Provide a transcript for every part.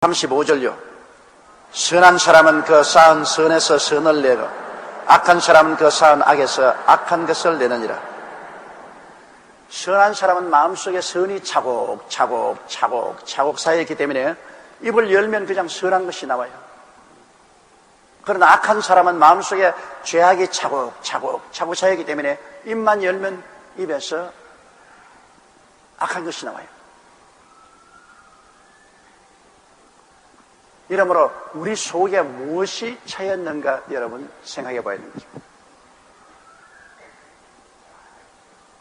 35절요. 선한 사람은 그 쌓은 선에서 선을 내고 악한 사람은 그 쌓은 악에서 악한 것을 내느니라. 선한 사람은 마음속에 선이 차곡차곡 쌓여있기 때문에 입을 열면 그냥 선한 것이 나와요. 그러나 악한 사람은 마음속에 죄악이 차곡차곡 쌓여있기 때문에 입만 열면 입에서 악한 것이 나와요. 이러므로 우리 속에 무엇이 차였는가 여러분 생각해 봐야 되는 거죠.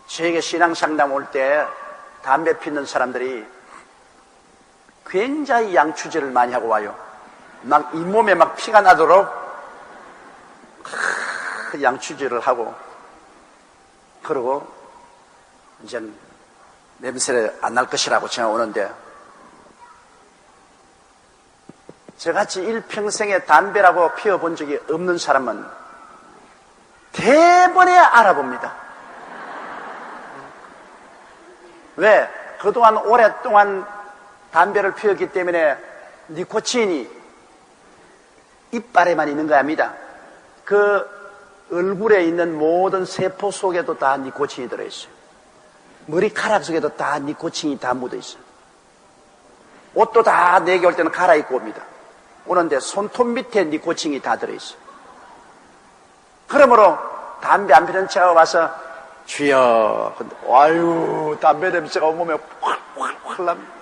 저에게 신앙상담 올 때 담배 피는 사람들이 굉장히 양추질을 많이 하고 와요. 막 잇몸에 막 피가 나도록 양추질을 하고, 그러고 이제 냄새 안 날 것이라고 전화 오는데, 저같이 일평생에 담배라고 피워본 적이 없는 사람은 대번에 알아봅니다. 왜? 그동안 오랫동안 담배를 피웠기 때문에 니코틴이 이빨에만 있는 거 아닙니다. 그 얼굴에 있는 모든 세포 속에도 다 니코틴이 들어있어요. 머리카락 속에도 다 니코틴이 다 묻어있어요. 옷도 다 내게 올 때는 갈아입고 옵니다. 오는데 손톱 밑에 니코틴이 다 들어있어요. 그러므로 담배 안 피는 차가 와서 주여, 아유, 담배 냄새가 온몸에 확 납니다.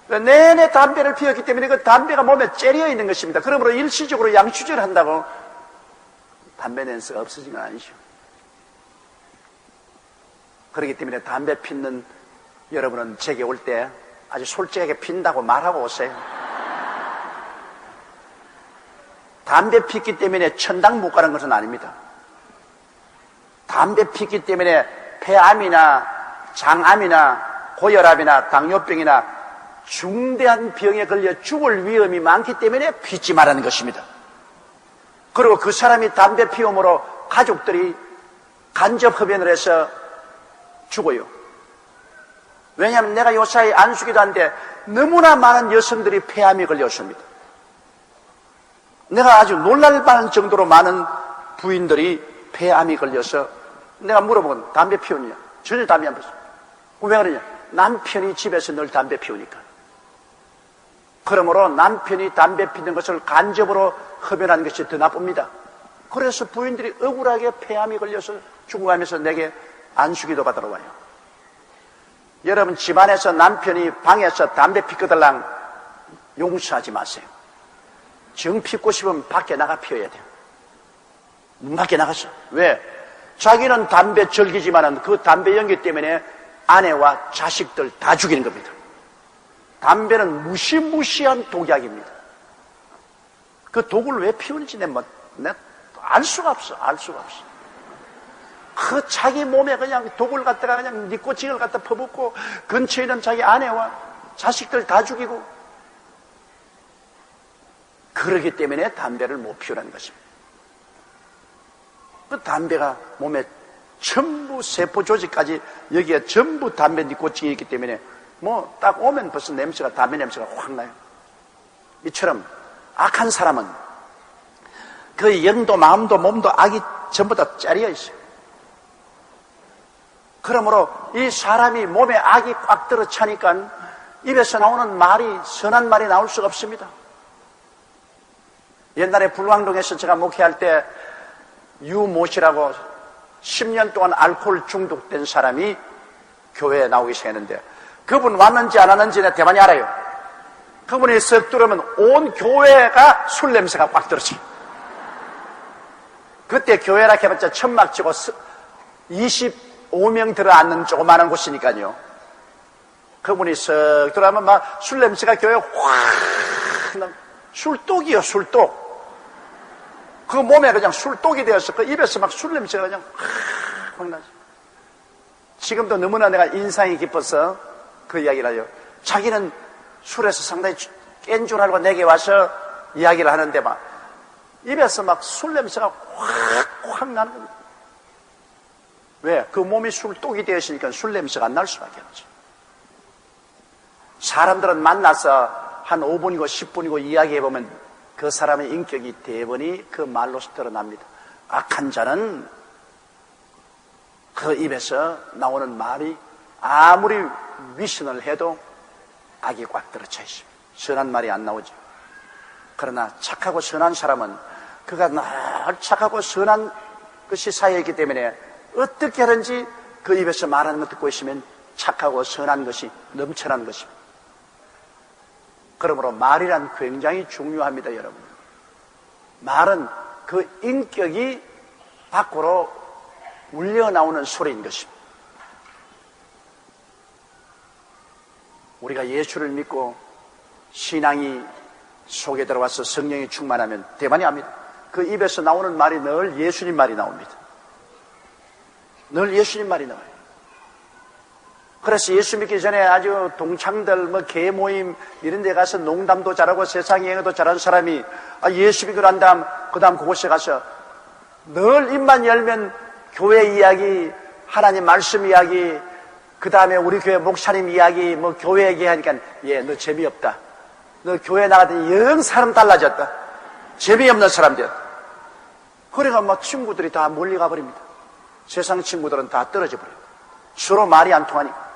내내 담배를 피웠기 때문에 그 담배가 몸에 째려 있는 것입니다. 그러므로 일시적으로 양추질을 한다고 담배 냄새가 없어진 건 아니죠. 그렇기 때문에 담배 피는 여러분은 제게 올 때 아주 솔직하게 핀다고 말하고 오세요. 담배 피기 때문에 천당 못 가는 것은 아닙니다. 담배 피기 때문에 폐암이나 장암이나 고혈압이나 당뇨병이나 중대한 병에 걸려 죽을 위험이 많기 때문에 피지 말라는 것입니다. 그리고 그 사람이 담배 피움으로 가족들이 간접 흡연을 해서 죽어요. 왜냐하면 내가 요사이 안수기도 한데 너무나 많은 여성들이 폐암에 걸렸습니다. 내가 아주 놀랄만한 정도로 많은 부인들이 폐암이 걸려서 내가 물어보면 담배 피우느냐? 전혀 담배 안 피웠어. 왜 그러냐? 남편이 집에서 늘 담배 피우니까. 그러므로 남편이 담배 피는 것을 간접으로 흡연하는 것이 더 나쁩니다. 그래서 부인들이 억울하게 폐암이 걸려서 죽어가면서 내게 안수기도 받으러 와요. 여러분 집안에서 남편이 방에서 담배 피거들랑 용서하지 마세요. 정 피우고 싶으면 밖에 나가 피워야 돼요. 문 밖에 나가서. 왜? 자기는 담배 절기지만은 그 담배 연기 때문에 아내와 자식들 다 죽이는 겁니다. 담배는 무시무시한 독약입니다. 그 독을 왜 피우는지 내가 알 수가 없어. 그 자기 몸에 그냥 독을 갖다가 그냥 니코틴을 갖다 퍼붓고 근처에 있는 자기 아내와 자식들 다 죽이고, 그러기 때문에 담배를 못 피우라는 것입니다. 그 담배가 몸에 전부 세포 조직까지 여기에 전부 담배 니코틴이 있기 때문에 뭐 딱 오면 벌써 냄새가, 담배 냄새가 확 나요. 이처럼 악한 사람은 그 영도 마음도 몸도 악이 전부 다 짜려 있어요. 그러므로 이 사람이 몸에 악이 꽉 들어 차니까 입에서 나오는 말이 선한 말이 나올 수가 없습니다. 옛날에 불광동에서 제가 목회할 때 유모 씨라고 10년 동안 알코올 중독된 사람이 교회에 나오기 시작했는데, 그분 왔는지 안 왔는지 내가 대만히 알아요. 그분이 쓱 들어오면 온 교회가 술 냄새가 꽉 들었어요. 그때 교회라 해봤자 천막 치고 25명 들어앉는 조그마한 곳이니까요. 그분이 쓱 들어오면 막 술 냄새가 교회에 확, 술독이요, 술독. 그 몸에 그냥 술독이 되어서 그 입에서 막 술 냄새가 그냥 확 나죠. 지금도 너무나 내가 인상이 깊어서 그 이야기를 해요. 자기는 술에서 상당히 깬 줄 알고 내게 와서 이야기를 하는데 막 입에서 막 술 냄새가 확 나는 겁니다. 왜? 그 몸이 술독이 되었으니까 술 냄새가 안 날 수밖에 없죠. 사람들은 만나서 한 5분이고 10분이고 이야기해보면 그 사람의 인격이 대번이 그 말로서 드러납니다. 악한 자는 그 입에서 나오는 말이 아무리 위선을 해도 악이 꽉 들어차 있습니다. 선한 말이 안 나오죠. 그러나 착하고 선한 사람은 그가 늘 착하고 선한 것이 쌓여있기 때문에 어떻게 하든지 그 입에서 말하는 것 듣고 있으면 착하고 선한 것이 넘쳐나는 것입니다. 그러므로 말이란 굉장히 중요합니다, 여러분. 말은 그 인격이 밖으로 울려나오는 소리인 것입니다. 우리가 예수를 믿고 신앙이 속에 들어와서 성령이 충만하면 대만이 합니다. 그 입에서 나오는 말이 늘 예수님 말이 나옵니다. 늘 예수님 말이 나와요. 그래서 예수 믿기 전에 아주 동창들, 개 모임 이런 데 가서 농담도 잘하고 세상 여행도 잘하는 사람이 예수 믿고 난 다음 그 다음 그곳에 가서 늘 입만 열면 교회 이야기, 하나님 말씀 이야기, 그 다음에 우리 교회 목사님 이야기, 교회 얘기하니까 너 재미없다. 너 교회 나가더니 영 사람 달라졌다. 재미없는 사람들. 그래가 친구들이 다 멀리 가버립니다. 세상 친구들은 다 떨어져 버려요. 서로 말이 안 통하니까.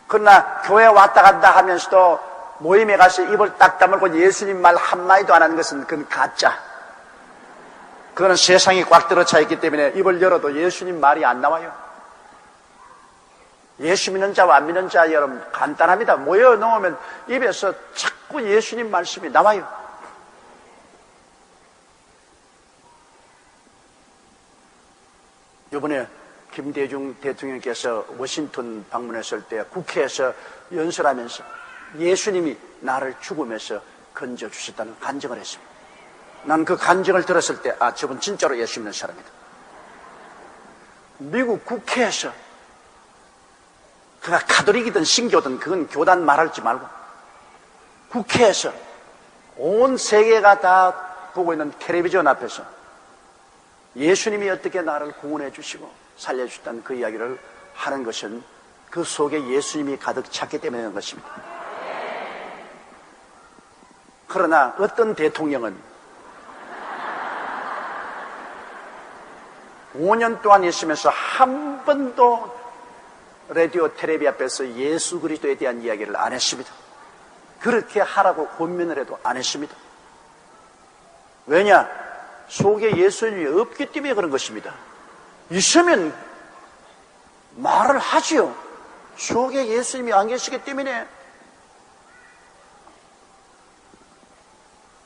그러나 교회 왔다 갔다 하면서도 모임에 가서 입을 딱 다물고 예수님 말 한마디도 안 하는 것은 그건 가짜. 그거는 세상이 꽉 들어차 있기 때문에 입을 열어도 예수님 말이 안 나와요. 예수 믿는 자와 안 믿는 자 여러분 간단합니다. 모여 놓으면 입에서 자꾸 예수님 말씀이 나와요. 이번에 김대중 대통령께서 워싱턴 방문했을 때 국회에서 연설하면서 예수님이 나를 죽음에서 건져주셨다는 간증을 했습니다. 난 그 간증을 들었을 때 저분 진짜로 예수 믿는 사람이다. 미국 국회에서 그가 가톨릭이든 신교든 그건 교단 말할지 말고 국회에서 온 세계가 다 보고 있는 텔레비전 앞에서 예수님이 어떻게 나를 구원해 주시고 살려주셨다는 그 이야기를 하는 것은 그 속에 예수님이 가득 찼기 때문에 그런 것입니다. 그러나 어떤 대통령은 5년 동안 있으면서 한 번도 라디오 텔레비 앞에서 예수 그리스도에 대한 이야기를 안 했습니다. 그렇게 하라고 권면을 해도 안 했습니다. 왜냐? 속에 예수님이 없기 때문에 그런 것입니다. 있으면 말을 하지요. 속에 예수님이 안 계시기 때문에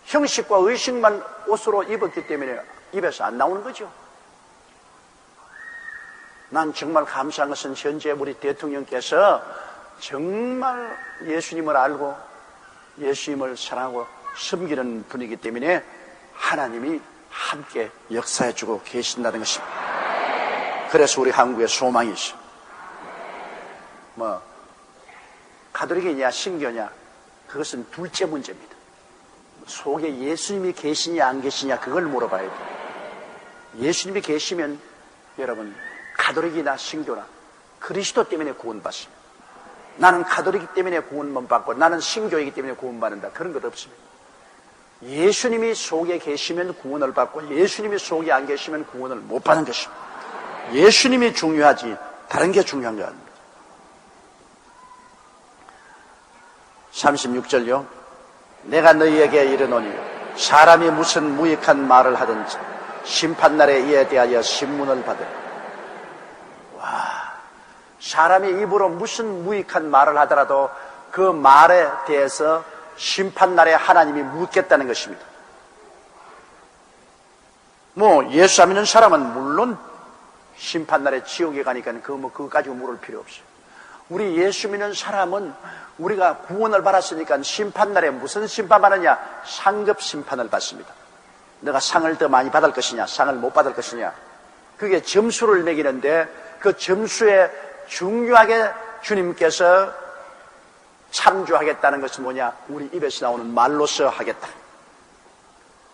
형식과 의식만 옷으로 입었기 때문에 입에서 안 나오는 거죠. 난 정말 감사한 것은 현재 우리 대통령께서 정말 예수님을 알고 예수님을 사랑하고 섬기는 분이기 때문에 하나님이 함께 역사해주고 계신다는 것입니다. 그래서 우리 한국의 소망이 있어. 가톨릭이냐 신교냐 그것은 둘째 문제입니다. 속에 예수님이 계시냐 안 계시냐 그걸 물어봐야 돼요. 예수님이 계시면 여러분 가톨릭이나 신교나 그리스도 때문에 구원받습니다. 나는 가톨릭이기 때문에 구원만 받고 나는 신교이기 때문에 구원받는다. 그런 것 없습니다. 예수님이 속에 계시면 구원을 받고 예수님이 속에 안 계시면 구원을 못 받는 것입니다. 예수님이 중요하지 다른 게 중요한 거 아닙니다. 36절요. 내가 너희에게 이르노니 사람이 무슨 무익한 말을 하든지 심판날에 이에 대하여 신문을 받으라. 사람이 입으로 무슨 무익한 말을 하더라도 그 말에 대해서 심판날에 하나님이 묻겠다는 것입니다. 예수 안 믿는 사람은 물론 심판날에 지옥에 가니까 그거 가지고 물을 필요 없어요. 우리 예수 믿는 사람은 우리가 구원을 받았으니까 심판날에 무슨 심판 받느냐? 상급 심판을 받습니다. 내가 상을 더 많이 받을 것이냐 상을 못 받을 것이냐 그게 점수를 매기는데 그 점수에 중요하게 주님께서 참조하겠다는 것은 뭐냐? 우리 입에서 나오는 말로서 하겠다.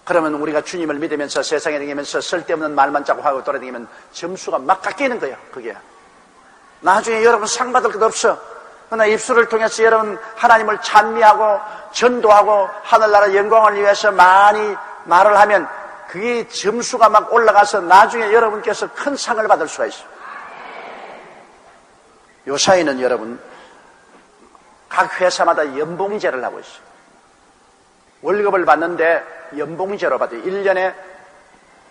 그러면 우리가 주님을 믿으면서 세상에 다니면서 쓸데없는 말만 자꾸 하고 돌아다니면 점수가 막 깎이는 거예요. 그게 나중에 여러분 상 받을 것 없어. 그러나 입술을 통해서 여러분 하나님을 찬미하고 전도하고 하늘나라 영광을 위해서 많이 말을 하면 그게 점수가 막 올라가서 나중에 여러분께서 큰 상을 받을 수가 있어요. 요 사이는 여러분 각 회사마다 연봉제를 하고 있어요. 월급을 받는데 연봉제로 받아요. 1년에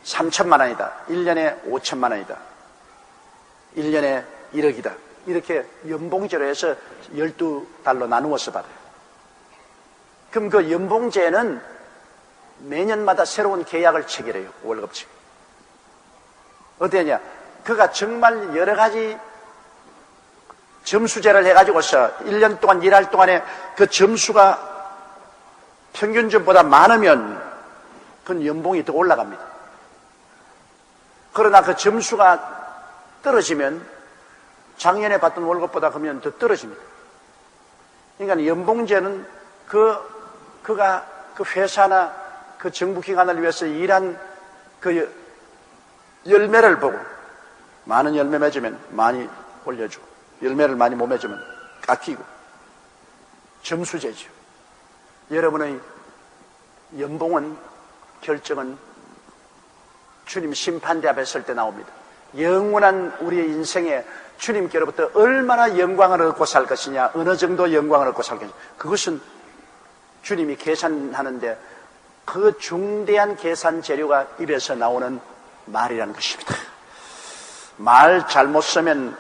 3천만 원이다. 1년에 5천만 원이다. 1년에 1억이다. 이렇게 연봉제로 해서 12달로 나누어서 받아요. 그럼 그 연봉제는 매년마다 새로운 계약을 체결해요. 월급책. 어떠냐? 그가 정말 여러 가지 점수제를 해가지고서 1년 동안 일할 동안에 그 점수가 평균점보다 많으면 그 연봉이 더 올라갑니다. 그러나 그 점수가 떨어지면 작년에 받던 월급보다 그러면 더 떨어집니다. 그러니까 연봉제는 그가 그 회사나 그 정부기관을 위해서 일한 그 열매를 보고 많은 열매 맺으면 많이 올려주고 열매를 많이 못 맺으면 깎이고 점수제죠. 여러분의 연봉은 결정은 주님 심판대 앞에 설 때 나옵니다. 영원한 우리의 인생에 주님께로부터 얼마나 영광을 얻고 살 것이냐, 어느 정도 영광을 얻고 살 것이냐, 그것은 주님이 계산하는데 그 중대한 계산 재료가 입에서 나오는 말이라는 것입니다. 말 잘못 쓰면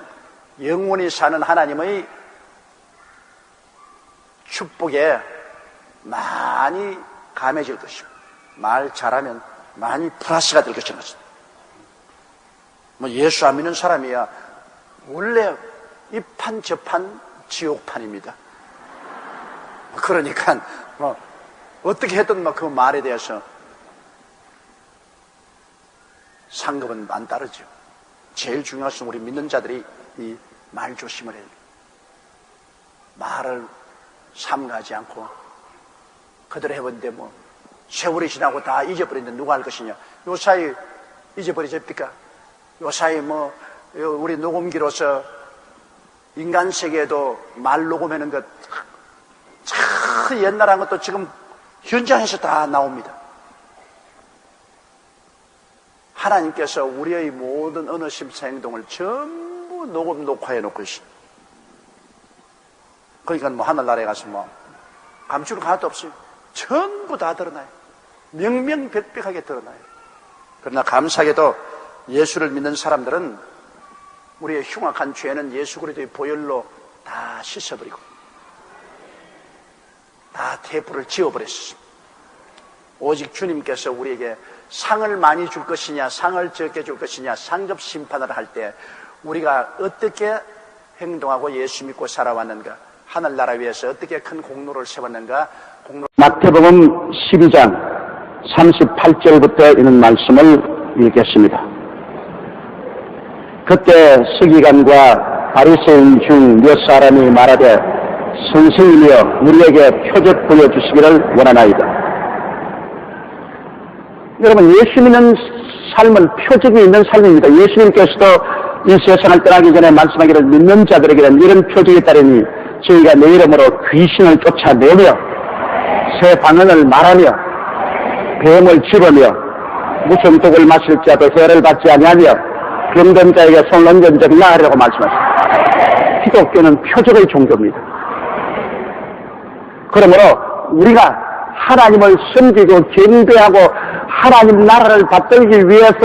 영원히 사는 하나님의 축복에 많이 감해질 것입니다. 말 잘하면 많이 플러스가 될 것입니다. 뭐 예수 안 믿는 사람이야 원래 이 판 저 판 지옥판입니다. 그러니까 뭐 어떻게 했든 뭐 그 말에 대해서 상급은 안 따르죠. 제일 중요한 것은 우리 믿는 자들이 이 말 조심을 해요. 말을 삼가하지 않고 그대로 해본데 뭐 세월이 지나고 다 잊어버리는데 누가 할 것이냐. 요 사이 잊어버리십니까? 요 사이 뭐 우리 녹음기로서 인간 세계에도 말 녹음하는 것 참 옛날한 것도 지금 현장에서 다 나옵니다. 하나님께서 우리의 모든 언어 심사 행동을 전부 녹음 녹화해 놓고 있습니다. 그러니까 뭐 하늘나라에 가서 뭐 감출 거 하나도 없어요. 전부 다 드러나요. 명명백백하게 드러나요. 그러나 감사하게도 예수를 믿는 사람들은 우리의 흉악한 죄는 예수 그리스도의 보혈로 다 씻어버리고 다 테이프를 지워버렸습니다. 오직 주님께서 우리에게 상을 많이 줄 것이냐 상을 적게 줄 것이냐 상급 심판을 할 때 우리가 어떻게 행동하고 예수 믿고 살아왔는가, 하늘나라 위해서 어떻게 큰 공로를 세웠는가. 마태복음 12장 38절부터 있는 말씀을 읽겠습니다. 그때 서기관과 바리새인 중 몇 사람이 말하되 선생님이여 우리에게 표적 보여주시기를 원하나이다. 여러분, 예수 믿는 삶은 표적이 있는 삶입니다. 예수님께서도 이 세상을 떠나기 전에 말씀하기를 믿는 자들에게는 이런 표적이 따르니 저희가 내 이름으로 귀신을 쫓아내며 새 방언을 말하며 뱀을 집으며 무슨 독을 마실 자도 해를 받지 아니하며 병든 자에게 손을 얹은 적이 나으리라고 말씀하십니다. 기독교는 표적의 종교입니다. 그러므로 우리가 하나님을 섬기고 경배하고 하나님 나라를 받들기 위해서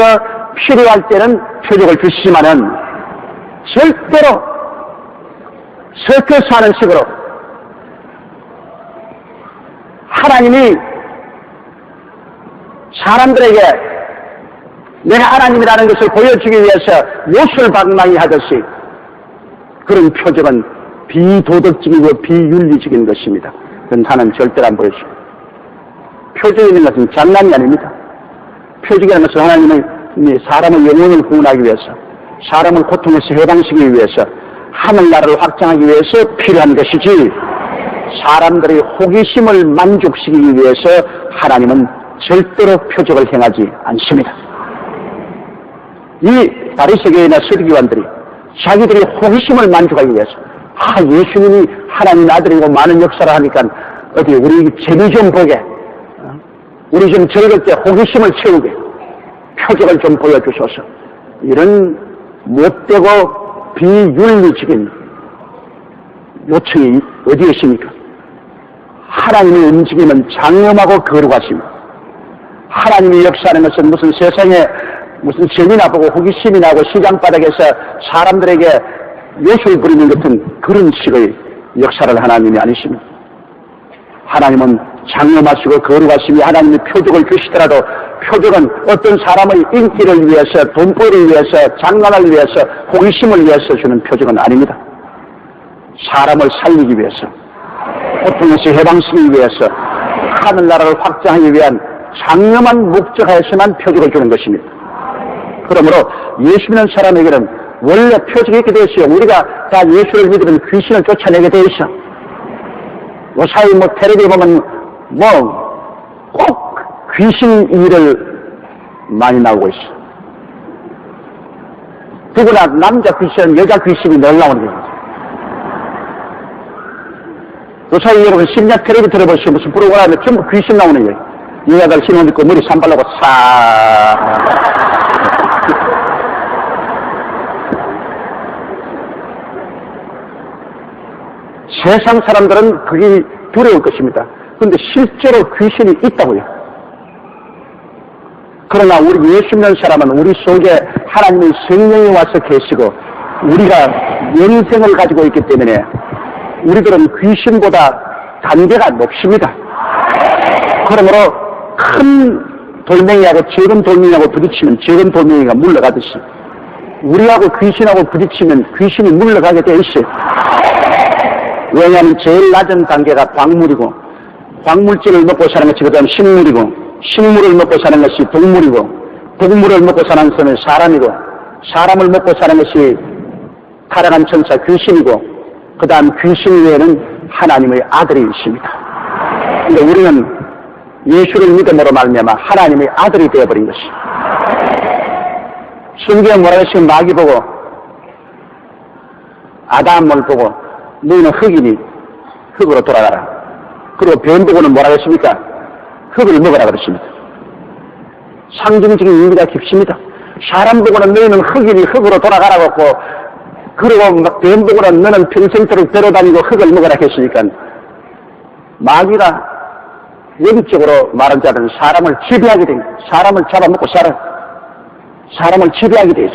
필요할 때는 표적을 주시지만은 절대로 섞여서 하는 식으로 하나님이 사람들에게 내가 하나님이라는 것을 보여주기 위해서 요술 방망이 하듯이 그런 표적은 비도덕적이고 비윤리적인 것입니다. 그건 하나님 절대로 안 보여줍니다. 표적이라는 것은 장난이 아닙니다. 표적이라는 것은 하나님의 사람의 영혼을 구원하기 위해서, 사람을 고통에서 해방시키기 위해서, 하늘나라를 확장하기 위해서 필요한 것이지 사람들의 호기심을 만족시키기 위해서 하나님은 절대로 표적을 행하지 않습니다. 이 바리새인이나 서기관들이 자기들의 호기심을 만족하기 위해서 예수님이 하나님 아들이고 많은 역사를 하니까 어디 우리 재미 좀 보게, 우리 좀 즐겁게 호기심을 채우게 표적을 좀 보여주소서. 이런 못되고 비윤리적인 요청이 어디에 있습니까? 하나님의 움직임은 장엄하고 거룩하십니다. 하나님이 역사하는 것은 무슨 세상에 무슨 재미나 보고 호기심이 나고 시장바닥에서 사람들에게 요술 부리는 같은 그런 식의 역사를 하나님이 아니십니다. 하나님은 장엄하시고 거룩하심이 하나님이 표적을 주시더라도 표적은 어떤 사람의 인기를 위해서, 돈벌이를 위해서, 장난을 위해서, 호기심을 위해서 주는 표적은 아닙니다. 사람을 살리기 위해서, 고통에서 해방시키기 위해서, 하늘나라를 확장하기 위한 장엄한 목적하에서만 표적을 주는 것입니다. 그러므로 예수 믿는 사람에게는 원래 표적이 있게 되어 있어요. 우리가 다 예수를 믿으면 귀신을 쫓아내게 되어 있어. 요사이 텔레비에 보면 꼭 귀신 일을 많이 나오고 있어. 누구나 남자 귀신, 여자 귀신이 늘 나오는 거죠. 요사이 여러분 심야 텔레비 들어보시면 무슨 프로그램에 전부 귀신 나오는 거예요. 여자들 신혼 입고 머리 산발라고 세상 사람들은 그게 두려울 것입니다. 그런데 실제로 귀신이 있다고요. 그러나 우리 예수 믿는 사람은 우리 속에 하나님의 성령이 와서 계시고 우리가 영생을 가지고 있기 때문에 우리들은 귀신보다 단계가 높습니다. 그러므로 큰 돌멩이하고 적은 돌멩이하고 부딪히면 적은 돌멩이가 물러가듯이 우리하고 귀신하고 부딪히면 귀신이 물러가게 돼 있어요. 왜냐하면 제일 낮은 단계가 광물이고 광물질을 먹고 사는 것이 그 다음 식물이고 식물을 먹고 사는 것이 동물이고 동물을 먹고 사는 것은 사람이고 사람을 먹고 사는 것이 타락한 천사 귀신이고 그 다음 귀신 외에는 하나님의 아들이 있습니다. 그런데 우리는 예수를 믿음으로 말미암아 하나님의 아들이 되어버린 것이. 성경에 뭐라고 했으면 마귀 보고 아담을 보고 너희는 흙이니 흙으로 돌아가라. 그리고 뱀 보고는 뭐라고 했습니까? 흙을 먹으라 그랬습니다. 상징적인 의미가 깊습니다. 사람 보고는 너희는 흙이니 흙으로 돌아가라고 했고 그리고 뱀 보고는 너는 평생토록 데려다니고 흙을 먹으라 했으니까 마귀가 영적으로 말한 자는 사람을 지배하게 됩니다. 사람을 잡아먹고 사람을 지배하게 되죠.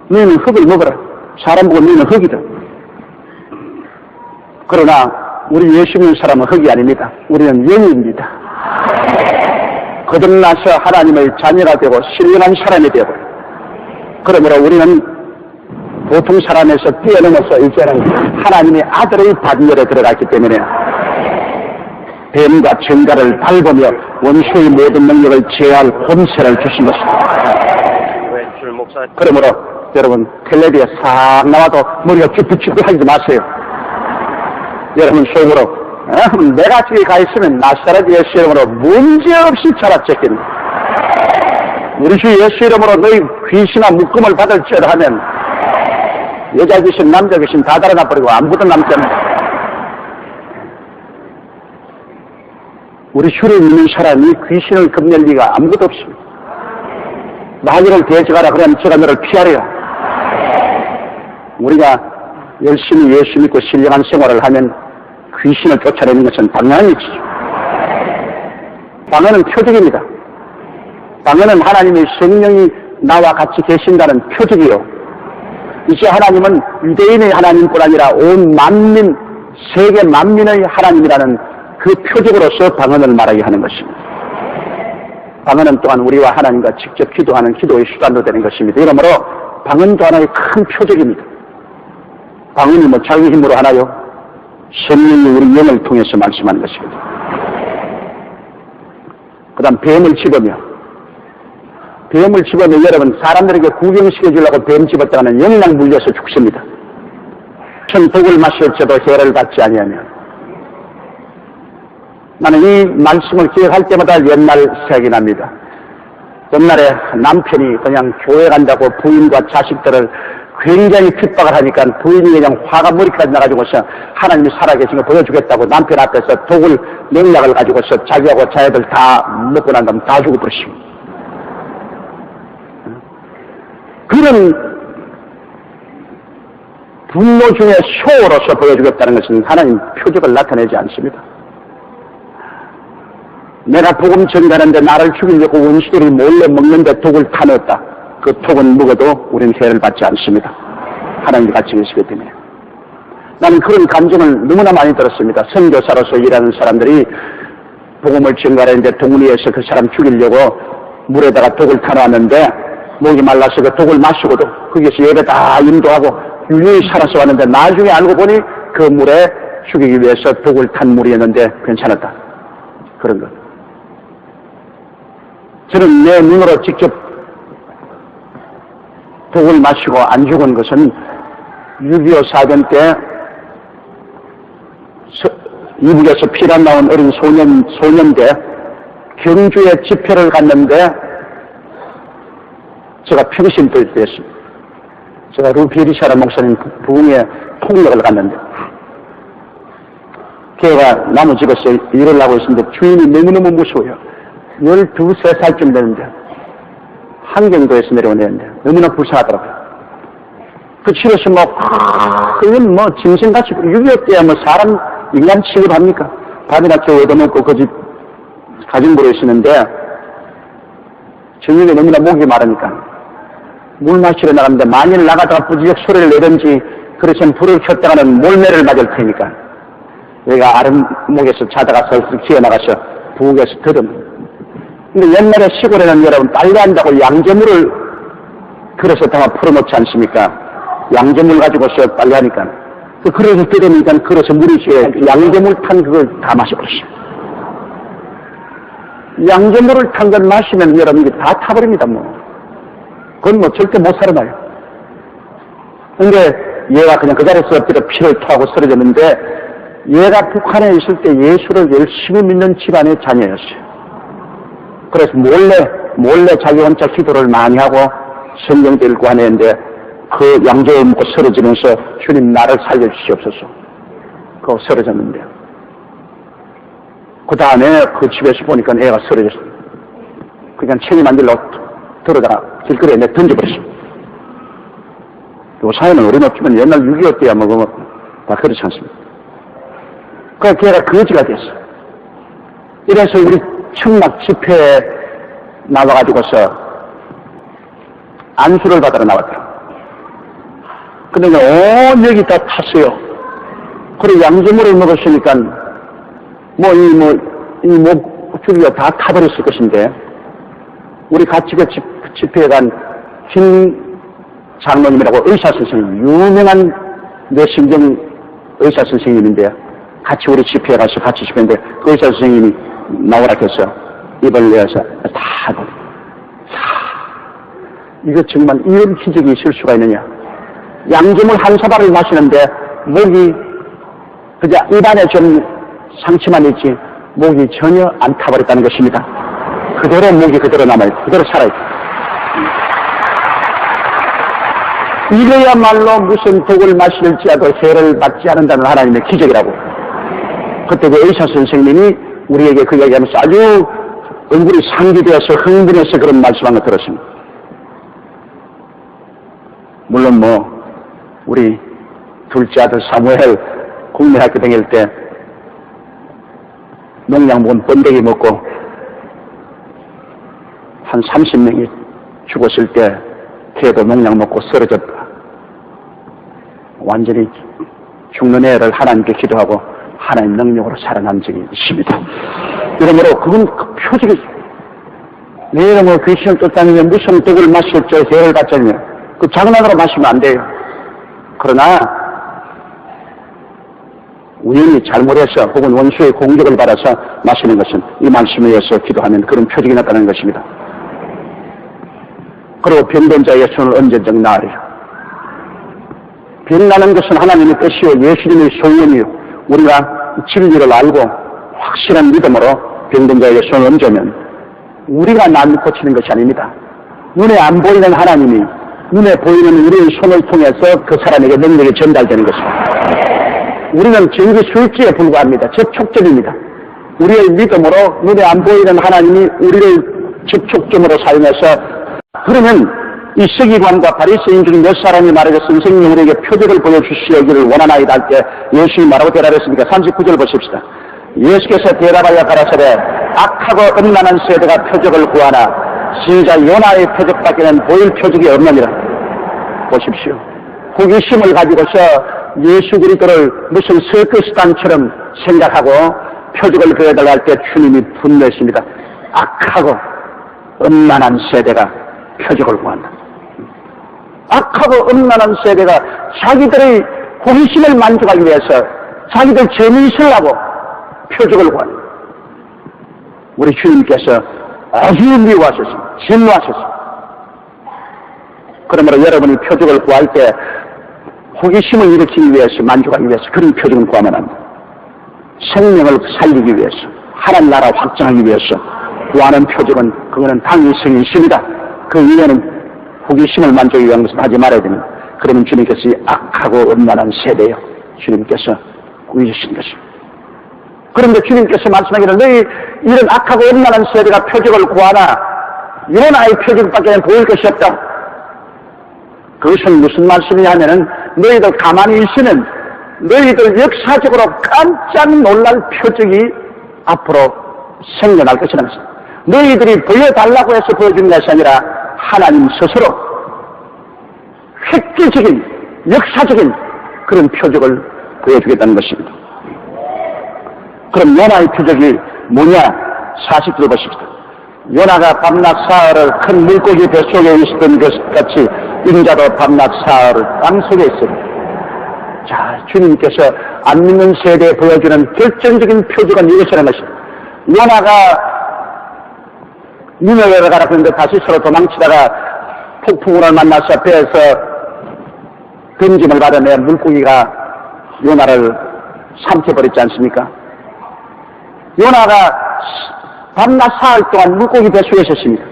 너희는 흙을 먹어라. 사람 보고 너희는 흙이다. 그러나 우리 예수 믿는 사람은 흙이 아닙니다. 우리는 영입니다. 거듭나서 하나님의 자녀가 되고 신령한 사람이 되고 그러므로 우리는 보통 사람에서 뛰어넘어서 이제는 하나님의 아들의 반열에 들어갔기 때문에 뱀과 정갈을 밟으며 원수의 모든 능력을 제어할 권세를 주신 것입니다. 그러므로 여러분 텔레비에 싹 나와도 머리가 쭈뼛쭈뼛하지 마세요. 여러분 속으로 내가 저기 가 있으면 나사렛 예수 이름으로 문제없이 자락제끼는 우리 주 예수 이름으로 너희 귀신아 묶음을 받을지어다 하면 여자 귀신 남자 귀신 다 달아나버리고 아무것도 남지 않는다. 우리 주를 믿는 사람이 귀신을 겁낼 리가 아무것도 없습니다. 마귀를 대적하라 그러면 제가 너를 피하리라. 우리가 열심히 예수 믿고 신령한 생활을 하면 귀신을 쫓아내는 것은 당연한 일이죠. 방언은 표적입니다. 방언은 하나님의 성령이 나와 같이 계신다는 표적이요. 이제 하나님은 유대인의 하나님뿐 아니라 온 만민, 세계 만민의 하나님이라는 그 표적으로서 방언을 말하게 하는 것입니다. 방언은 또한 우리와 하나님과 직접 기도하는 기도의 수단도 되는 것입니다. 이러므로 방언도 하나의 큰 표적입니다. 방언이 뭐 자기 힘으로 하나요? 성령이 우리 영을 통해서 말씀하는 것입니다. 그 다음 뱀을 집으며 여러분 사람들에게 구경시켜주려고 뱀 집었다가는 영락 물려서 죽습니다. 천 독을 마실지도 해를 받지 아니하며 나는 이 말씀을 기억할 때마다 옛날 생각이 납니다. 옛날에 남편이 그냥 교회 간다고 부인과 자식들을 굉장히 핍박을 하니까 부인이 그냥 화가 머리까지 나가지고서 하나님이 살아계신 걸 보여주겠다고 남편 앞에서 독을 명약을 가지고서 자기하고 자녀들 다 먹고 난 다음 다 죽어버리시고, 그런 분노 중에 쇼로서 보여주겠다는 것은 하나님 표적을 나타내지 않습니다. 내가 복음 전가하는데 나를 죽이려고 원수들이 몰래 먹는데 독을 타넣었다. 그 독은 먹어도 우리는 해를 받지 않습니다. 하나님이 같이 계시기 때문에. 나는 그런 감정을 너무나 많이 들었습니다. 선교사로서 일하는 사람들이 복음을 전가하는데 동리에서 그 사람 죽이려고 물에다가 독을 타놨는데 목이 말라서 그 독을 마시고도 거기에서 예배 다 인도하고 유유히 살아서 왔는데 나중에 알고 보니 그 물에 죽이기 위해서 독을 탄 물이었는데 괜찮았다. 그런 것. 저는 내 눈으로 직접 독을 마시고 안 죽은 것은 6.25 사변 때 이북에서 피난 나온 어린 소년대 경주에 집회를 갔는데 제가 평신도에 됐습니다. 제가 루피리샤라 목사님 부흥회 통역을 갔는데 걔가 나무 집에서 일을 하고 있는데 주인이 너무너무 무서워요. 12, 13살쯤 되는데 한경도에서 내려오는데 너무나 불쌍하더라고요. 그 집에서 그건 짐승같이 6.25 때야 사람 인간 취급합니까? 밥이나 저 얻어먹고 그 집 가정부로 있었는데 저녁에 너무나 목이 마르니까 물 마시러 나갔는데 만일 나가다가 부지적 소리를 내든지 그렇지만 불을 켰다가는 몰매를 맞을 테니까 얘가 아랫목에서 자다가 슬슬 기어나가서 부엌에서 들으면. 근데 옛날에 시골에는 여러분 빨래한다고 양재물을 그릇에 담아 풀어놓지 않습니까? 양재물 가지고서 빨래하니까 그 그릇을 뜯으니까 그릇에 물이 쥐어 양재물 탄 그걸 다 마셔버렸어요. 양재물을 탄 걸 마시면 여러분 이게 다 타버립니다. 그건 절대 못 살아나요. 근데 얘가 그냥 그 자리에서 엎드려 피를 토하고 쓰러졌는데 얘가 북한에 있을 때 예수를 열심히 믿는 집안의 자녀였어요. 그래서 몰래 자기 혼자 기도를 많이 하고 성경도 읽고 하는데 그 양조를 먹고 쓰러지면서 주님 나를 살려주시옵소서. 그거 쓰러졌는데 그 다음에 그 집에서 보니까 애가 쓰러졌어. 그냥 책임 안 들려고 들어다가 길거리에 내 던져버렸어. 요 사연은 어림없지만 옛날 6.25 때야 다 그렇지 않습니까? 그래서 걔가 거지가 됐어. 이래서 우리 청막 집회에 나와가지고서 안수를 받으러 나왔더라. 근데 온 여기 다 탔어요. 그리고 양주물을 먹었으니까 이 목줄기가 다 타버렸을 것인데 우리 같이 그 집회에 간 김 장로님이라고 의사 선생님, 유명한 뇌신경 의사 선생님인데 같이 우리 집회에 가서 같이 집회인데 그 의사 선생님이 나오라 해서 입을 내어서 다 이거 정말 이런 기적이 있을 수가 있느냐. 양주물 한 사발을 마시는데 목이 그저 입안에 좀 상처만 있지 목이 전혀 안 타버렸다는 것입니다. 그대로 목이 그대로 남아있고 그대로 살아있고 이거야말로 무슨 독을 마실지라도 해를 받지 않는다는 하나님의 기적이라고. 그때 그 의사 선생님이 우리에게 그 얘기하면서 아주 얼굴이 상기되어서 흥분해서 그런 말씀한 거 들었습니다. 물론 우리 둘째 아들 사무엘 국민학교 다닐 때 농약 먹은 번데기 먹고 한 30명이 죽었을 때 걔도 농약 먹고 쓰러졌다. 완전히 죽는 애를 하나님께 기도하고 하나님 능력으로 살아난 적이 있습니다. 그러므로 그건 그 표적이 내가 귀신을 쫓다니면 무슨 독을 마실 줄 해를 받자니 그 장난으로 마시면 안 돼요. 그러나 우연히 잘못해서 혹은 원수의 공격을 받아서 마시는 것은 이 말씀에 의해서 기도하면 그런 표적이 나타나는 것입니다. 그리고 병든 자의 손을 언제적 나으리라. 병나는 것은 하나님의 뜻이요 예수님의 소원이요 우리가 진리를 알고 확실한 믿음으로 병든 자의 손을 얹으면 우리가 남 고치는 것이 아닙니다. 눈에 안 보이는 하나님이 눈에 보이는 우리의 손을 통해서 그 사람에게 능력이 전달되는 것입니다. 우리는 전기 스위치에 불과합니다. 접촉점입니다. 우리의 믿음으로 눈에 안 보이는 하나님이 우리를 접촉점으로 사용해서, 그러면 이 서기관과 바리새인 중 몇 사람이 말하여 선생님 우리에게 표적을 보여주시기를 원하나이다 할 때 예수님이 뭐라고 대답했습니까? 39절 보십시다. 예수께서 대답하여 가라사대 악하고 음란한 세대가 표적을 구하나 진짜 요나의 표적밖에는 보일 표적이 없느니라. 보십시오. 호기심을 가지고서 예수 그리스도를 무슨 서커스단처럼 생각하고 표적을 보여달라 할 때 주님이 분노했습니다. 악하고 음란한 세대가 표적을 구한다. 악하고 음란한 세대가 자기들의 호기심을 만족하기 위해서 자기들 재미있으려고 표적을 구한다. 우리 주님께서 아주 미워하셨습니다. 진노하셨습니다. 그러므로 여러분이 표적을 구할 때 호기심을 일으키기 위해서, 만족하기 위해서 그런 표적을 구하면 안 됩니다. 생명을 살리기 위해서, 하나님 나라 확장하기 위해서 구하는 표적은 그거는 당위성이 있습니다. 그 이유는 호기심을 만족하기 위한 것은 하지 말아야 됩니다. 그러면 주님께서 이 악하고 음란한 세대요, 주님께서 구해주신 것입니다. 그런데 주님께서 말씀하기를 너희 이런 악하고 음란한 세대가 표적을 구하나 요나의 표적밖에 보일 것이 없다. 그것은 무슨 말씀이냐 하면은 너희들 가만히 있으면 너희들 역사적으로 깜짝 놀랄 표적이 앞으로 생겨날 것이라는 것입니다. 너희들이 보여달라고 해서 보여주는 것이 아니라 하나님 스스로 획기적인 역사적인 그런 표적을 보여주겠다는 것입니다. 그럼 요나의 표적이 뭐냐? 40절 보십시다. 요나가 밤낮 사흘을 큰 물고기 뱃속에 있었던 것 같이 인자도 밤낮 사흘을 땅속에 있습니다. 자, 주님께서 안 믿는 세대에 보여주는 결정적인 표적은 이것이라는 것입니다. 요나가 니느웨로 가라 그런데 다시 서로 도망치다가 폭풍우를 만나서 배에서 던짐을 받아내 물고기가 요나를 삼켜버렸지 않습니까? 요나가 밤낮 사흘 동안 물고기 뱃속에 있었습니다.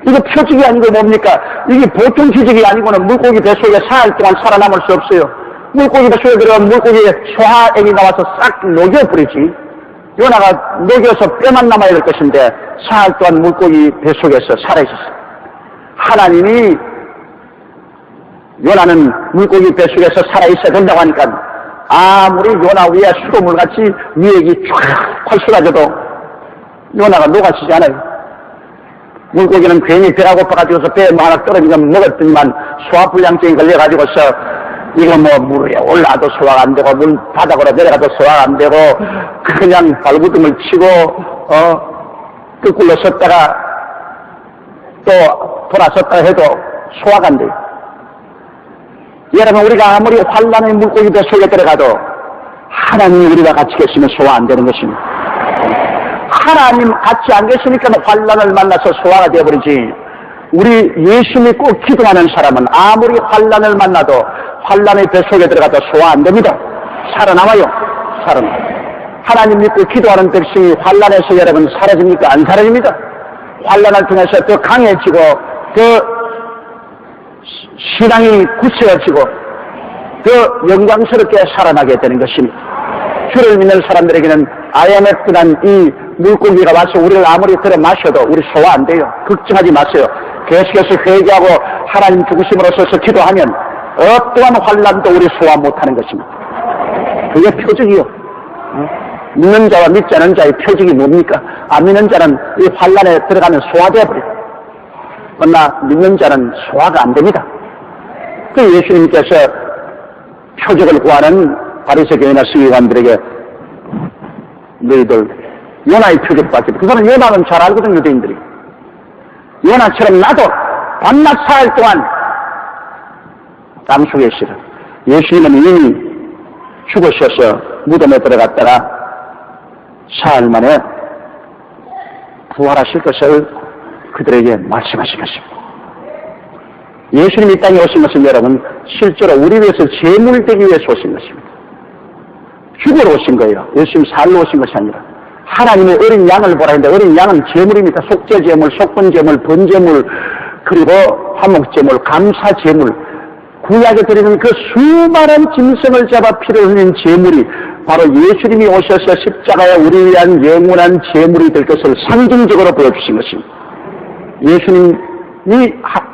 이거 표적이 아니고 뭡니까? 이게 보통 기적이 아니고는 물고기 뱃속에 사흘 동안 살아남을 수 없어요. 물고기 뱃속에 들어가면 물고기에 소화액이 나와서 싹 녹여버리지. 요나가 녹여서 뼈만 남아야 될 것인데 사흘 동안 물고기 뱃속에서 살아있었어요. 하나님이 요나는 물고기 뱃속에서 살아있어야 된다고 하니까 아무리 요나 위에 수돗물같이 위액이 쫙 쏟아져도 요나가 녹아지지 않아요. 물고기는 괜히 배가 고파가지고서 배에 뭐 하나 떨어지면 먹었더니만 소화불량증이 걸려가지고서 이거 뭐 물에 올라도 소화가 안 되고 물 바닥으로 내려가도 소화가 안 되고 그냥 발구등을 치고 거꾸로 섰다가 또 돌아섰다가 해도 소화가 안 돼요. 여러분 우리가 아무리 환란의 물고기 뱃속에 들어가도 하나님이 우리가 같이 계시면 소화 안 되는 것입니다. 하나님 같이 안 계시니까 환란을 만나서 소화가 되어버리지. 우리 예수 믿고 기도하는 사람은 아무리 환란을 만나도 환란의 뱃속에 들어가도 소화 안 됩니다. 살아남아요. 살아남아요. 하나님 믿고 기도하는 백성이 환란에서 여러분 사라집니까? 안 사라집니다. 환란을 통해서 더 강해지고 더 신앙이 굳세어지고 더 영광스럽게 살아나게 되는 것입니다. 주를 믿는 사람들에게는 IMF란 이 물고기가 와서 우리를 아무리 들어 마셔도 우리 소화 안 돼요. 걱정하지 마세요. 계속해서 회개하고 하나님 중심으로 서서 기도하면 어떠한 환란도 우리 소화 못하는 것입니다. 그게 표적이요. 믿는 자와 믿지 않은 자의 표적이 뭡니까? 안 믿는 자는 이 환란에 들어가면 소화되어버려요. 그러나 믿는 자는 소화가 안 됩니다. 그 예수님께서 표적을 구하는 바리새교이나 서기관들에게 너희들 요나의 표적밖에 그거는 요나는 잘 알거든. 유대인들이 요나처럼 나도 밤낮 사흘 동안 땅속에 있으라. 예수님은 이미 죽으셔서 무덤에 들어갔다가 사흘 만에 부활하실 것을 그들에게 말씀하신 것입니다. 예수님이 이 땅에 오신 것은 여러분 실제로 우리 위해서 제물되기 위해서 오신 것입니다. 죽으러 오신 거예요. 예수님 살러 오신 것이 아니라 하나님의 어린 양을 보라 했는데 어린 양은 제물입니다. 속죄제물, 속건제물, 번제물 그리고 화목제물, 감사제물, 구약에 드리는 그 수많은 짐승을 잡아 피를 흘린 제물이 바로 예수님이 오셔서 십자가에 우리 위한 영원한 제물이 될 것을 상징적으로 보여주신 것입니다. 예수님이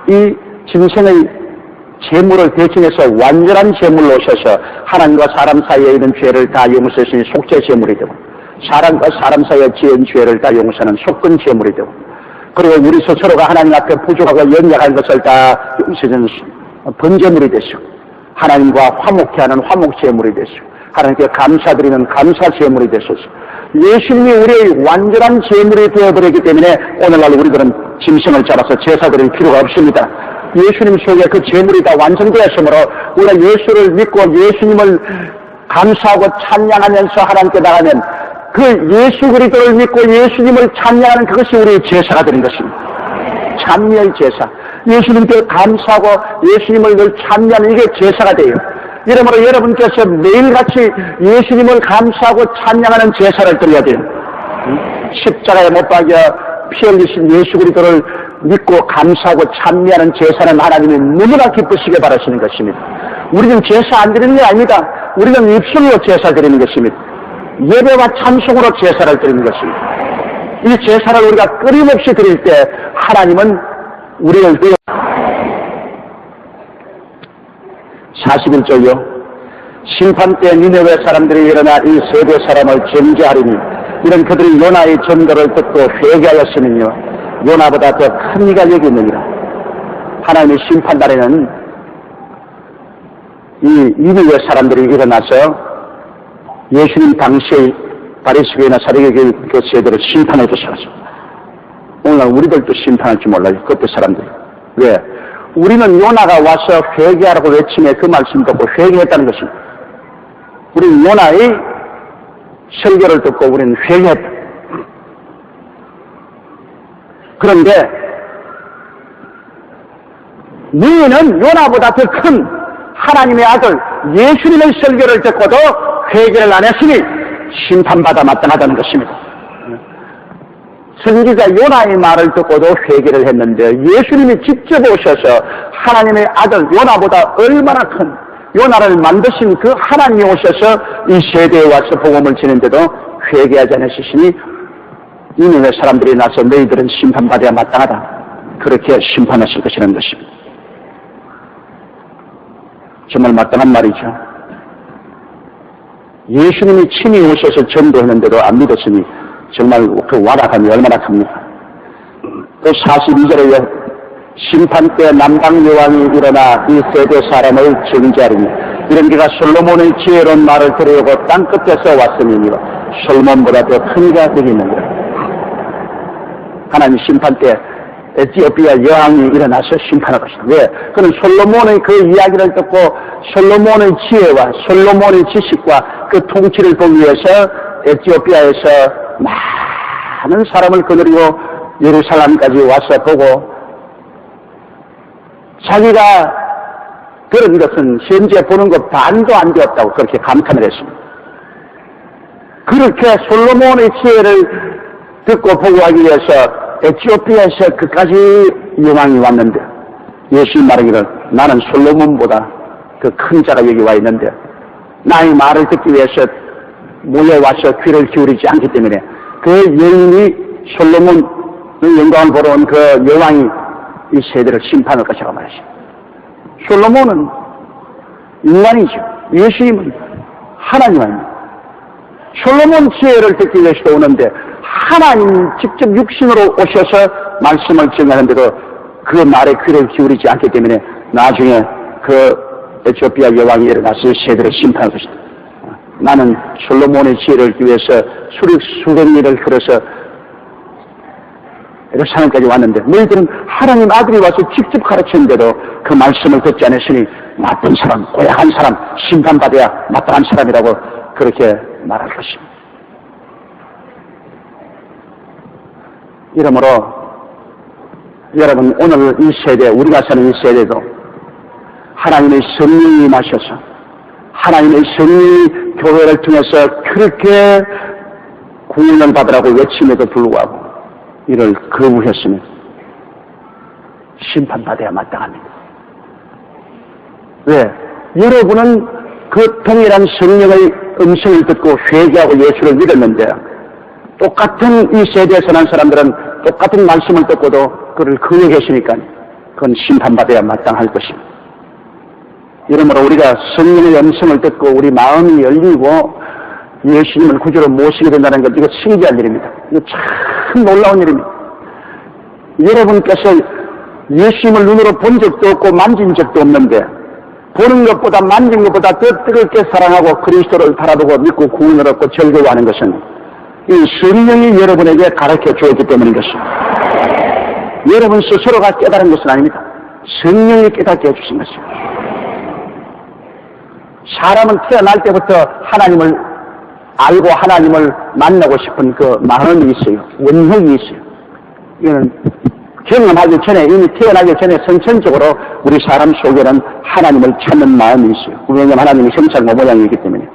이 짐승의 제물을 대신해서 완전한 제물로 오셔서 하나님과 사람 사이에 있는 죄를 다 용서하시는 속죄 제물이 되고, 사람과 사람 사이에 지은 죄를 다 용서하는 속건 제물이 되고, 그리고 우리 스스로가 하나님 앞에 부족하고 연약한 것을 다 용서하는 번제물이 되시고, 하나님과 화목케 하는 화목제물이 되시고, 하나님께 감사드리는 감사제물이 되소서. 예수님이 우리의 완전한 제물이 되어버렸기 때문에 오늘날 우리들은 짐승을 잡아서 제사 드릴 필요가 없습니다. 예수님 속에 그 제물이 다 완성되었으므로 우리가 예수를 믿고 예수님을 감사하고 찬양하면서 하나님께 나가면 그 예수 그리스도를 믿고 예수님을 찬양하는 그것이 우리의 제사가 되는 것입니다. 찬미의 제사. 예수님께 감사하고 예수님을 늘 찬미하는 이게 제사가 돼요. 이러므로 여러분께서 매일같이 예수님을 감사하고 찬양하는 제사를 드려야 돼요. 십자가에 못 박여 피 흘리신 예수 그리스도를 믿고 감사하고 찬미하는 제사는 하나님이 너무나 기쁘시게 바라시는 것입니다. 우리는 제사 안 드리는 게 아닙니다. 우리는 입술로 제사 드리는 것입니다. 예배와 찬송으로 제사를 드리는 것입니다. 이 제사를 우리가 끊임없이 드릴 때 하나님은 우리를 41절요. 심판 때 니네웨 사람들이 일어나 이 세대 사람을 정죄하리니 이런 그들이 요나의 전도를 듣고 회개하였으면요 요나보다 더 큰 이가 여기 있느니라. 하나님의 심판날에는 이 니네웨 사람들이 일어나서 예수님 당시의 바리새인이나 사두개의 그 세대를 심판해 주셔서 오늘 우리들도 심판할 줄 몰라요. 그때 사람들이. 왜? 우리는 요나가 와서 회개하라고 외침에 그 말씀 듣고 회개했다는 것입니다. 우리는 요나의 설교를 듣고 우리는 회개했다. 그런데 너희는 요나보다 더 큰 하나님의 아들 예수님의 설교를 듣고도 회개를 안 했으니 심판받아 마땅하다는 것입니다. 선지자 요나의 말을 듣고도 회개를 했는데 예수님이 직접 오셔서 하나님의 아들 요나보다 얼마나 큰 요나를 만드신 그 하나님이 오셔서 이 세대에 와서 복음을 지는데도 회개하지 않으시니 이민의 사람들이 나서 너희들은 심판받아야 마땅하다. 그렇게 심판하실 것이라는 것입니다. 정말 마땅한 말이죠. 예수님이 친히 오셔서 전도했는데도 안 믿었으니 정말 그 와락함이 얼마나 큽니까? 또 42절에요. 심판 때 남방 여왕이 일어나 이 세대 사람을 정죄하리니 이런 그가 솔로몬의 지혜로운 말을 들으려고 땅끝에서 왔으니요 솔로몬보다 더 큰 이가 되기 있느니라. 하나님 심판 때 에티오피아 여왕이 일어나서 심판할 것이다. 왜? 그는 솔로몬의 그 이야기를 듣고 솔로몬의 지혜와 솔로몬의 지식과 그 통치를 보기 위해서 에티오피아에서 많은 사람을 거느리고 예루살렘까지 와서 보고 자기가 들은 것은 현재 보는 것 반도 안 되었다고 그렇게 감탄을 했습니다. 그렇게 솔로몬의 지혜를 듣고 보고하기 위해서 에티오피아에서 그까지 여왕이 왔는데 예수님 말하기를 나는 솔로몬보다 더 큰 자가 여기 와 있는데 나의 말을 듣기 위해서 모여와서 귀를 기울이지 않기 때문에 그 여인이 솔로몬의 영광을 보러 온 그 여왕이 이 세대를 심판할 것이라고 말했습니다. 솔로몬은 인간이죠. 예수님은 하나님 아닙니다. 솔로몬 지혜를 듣기 위해서도 오는데 하나님 직접 육신으로 오셔서 말씀을 전하는데도 그 말에 귀를 기울이지 않기 때문에 나중에 그 에티오피아 여왕이 일어나서 세대를 심판할 것이다. 나는 솔로몬의 지혜를 얻기 위해서 수백 리를 걸어서 예루살렘까지 왔는데 너희들은 하나님 아들이 와서 직접 가르치는데도 그 말씀을 듣지 않으시니 나쁜 사람, 고약한 사람, 심판받아야 마땅한 사람이라고 그렇게 말할 것입니다. 이러므로 여러분 오늘 이 세대, 우리가 사는 이 세대도 하나님의 성령이 임하셔서 하나님의 성령이 교회를 통해서 그렇게 구원을 받으라고 외침에도 불구하고 이를 거부했으면 심판받아야 마땅합니다. 왜? 여러분은 그 동일한 성령의 음성을 듣고 회개하고 예수를 믿었는데 똑같은 이 세대에서 난 사람들은 똑같은 말씀을 듣고도 그를 거부해 계시니까 그건 심판받아야 마땅할 것입니다. 이러므로 우리가 성령의 음성을 듣고 우리 마음이 열리고 예수님을 구주로 모시게 된다는 것, 이거 신기한 일입니다. 이거 참 놀라운 일입니다. 여러분께서 예수님을 눈으로 본 적도 없고 만진 적도 없는데 보는 것보다 만진 것보다 더 뜨겁게 사랑하고 그리스도를 바라보고 믿고 구원을 얻고 즐거워하는 것은 이 성령이 여러분에게 가르쳐 주었기 때문인 것입니다. 여러분 스스로가 깨달은 것은 아닙니다. 성령이 깨닫게 해주신 것입니다. 사람은 태어날 때부터 하나님을 알고 하나님을 만나고 싶은 그 마음이 있어요. 원형이 있어요. 이거는 경험하기 전에, 이미 태어나기 전에 선천적으로 우리 사람 속에는 하나님을 찾는 마음이 있어요. 왜냐하면 하나님이 형상과 모양이기 때문에.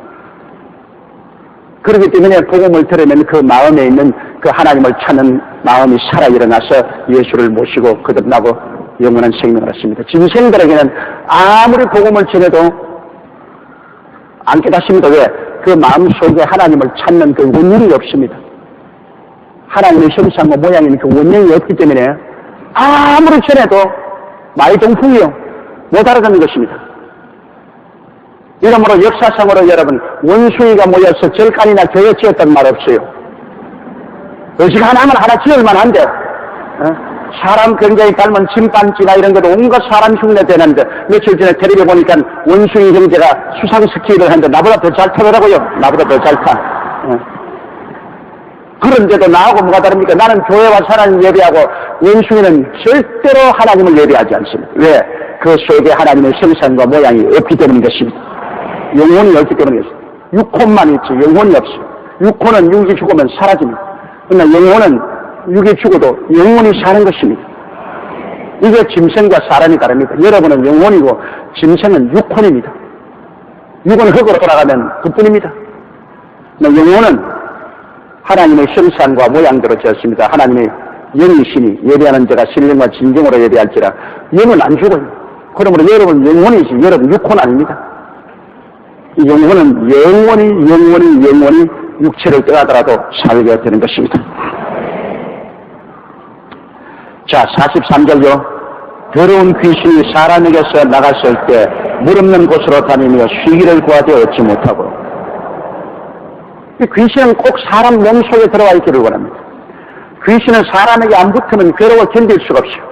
그렇기 때문에 복음을 들으면 그 마음에 있는 그 하나님을 찾는 마음이 살아 일어나서 예수를 모시고 거듭나고 영원한 생명을 얻습니다. 짐승들에게는 아무리 복음을 전해도 안 깨닫습니다. 왜? 그 마음 속에 하나님을 찾는 그 원인이 없습니다. 하나님의 형상과 모양인 그 원인이 없기 때문에 아무리 전해도 말동풍이요. 못 알아듣는 것입니다. 이러므로 역사상으로 여러분, 원숭이가 모여서 절간이나 교회 지었다는 말 없어요. 어지간하면 하나 지을 만한데, 사람 굉장히 닮은 침pan지나 이런 것도 온갖 사람 흉내 되는데, 며칠 전에 텔레비에 보니까 원숭이 형제가 수상 스키를 하는데 나보다 더 잘 타더라고요. 나보다 더 잘 타. 그런데도 나하고 뭐가 다릅니까? 나는 교회 와서 하나님 예배하고 원숭이는 절대로 하나님을 예배하지 않습니다. 왜? 그 속에 하나님의 형상과 모양이 없기 때문인 것입니다. 영혼이 없기 때문이었어요. 육혼만 있지 영혼이 없어요. 육혼은 육이 죽으면 사라집니다. 그러나 영혼은 육이 죽어도 영혼이 사는 것입니다. 이게 짐승과 사람이 다릅니다. 여러분은 영혼이고 짐승은 육혼입니다. 육은 흙으로 돌아가면 그뿐입니다. 영혼은 하나님의 형상과 모양대로 지었습니다. 하나님의 영이시니 예배하는 자가 신령과 진정으로 예배할지라. 영은 안 죽어요. 그러므로 여러분 영혼이지 여러분 육혼 아닙니다. 이 영혼은 영원히 육체를 떠나더라도 살게 되는 것입니다. 자, 43절요. 더러운 귀신이 사람에게서 나갔을 때 물 없는 곳으로 다니며 쉬기를 구하되 얻지 못하고. 귀신은 꼭 사람 몸속에 들어와 있기를 원합니다. 귀신은 사람에게 안 붙으면 괴로워 견딜 수가 없어요.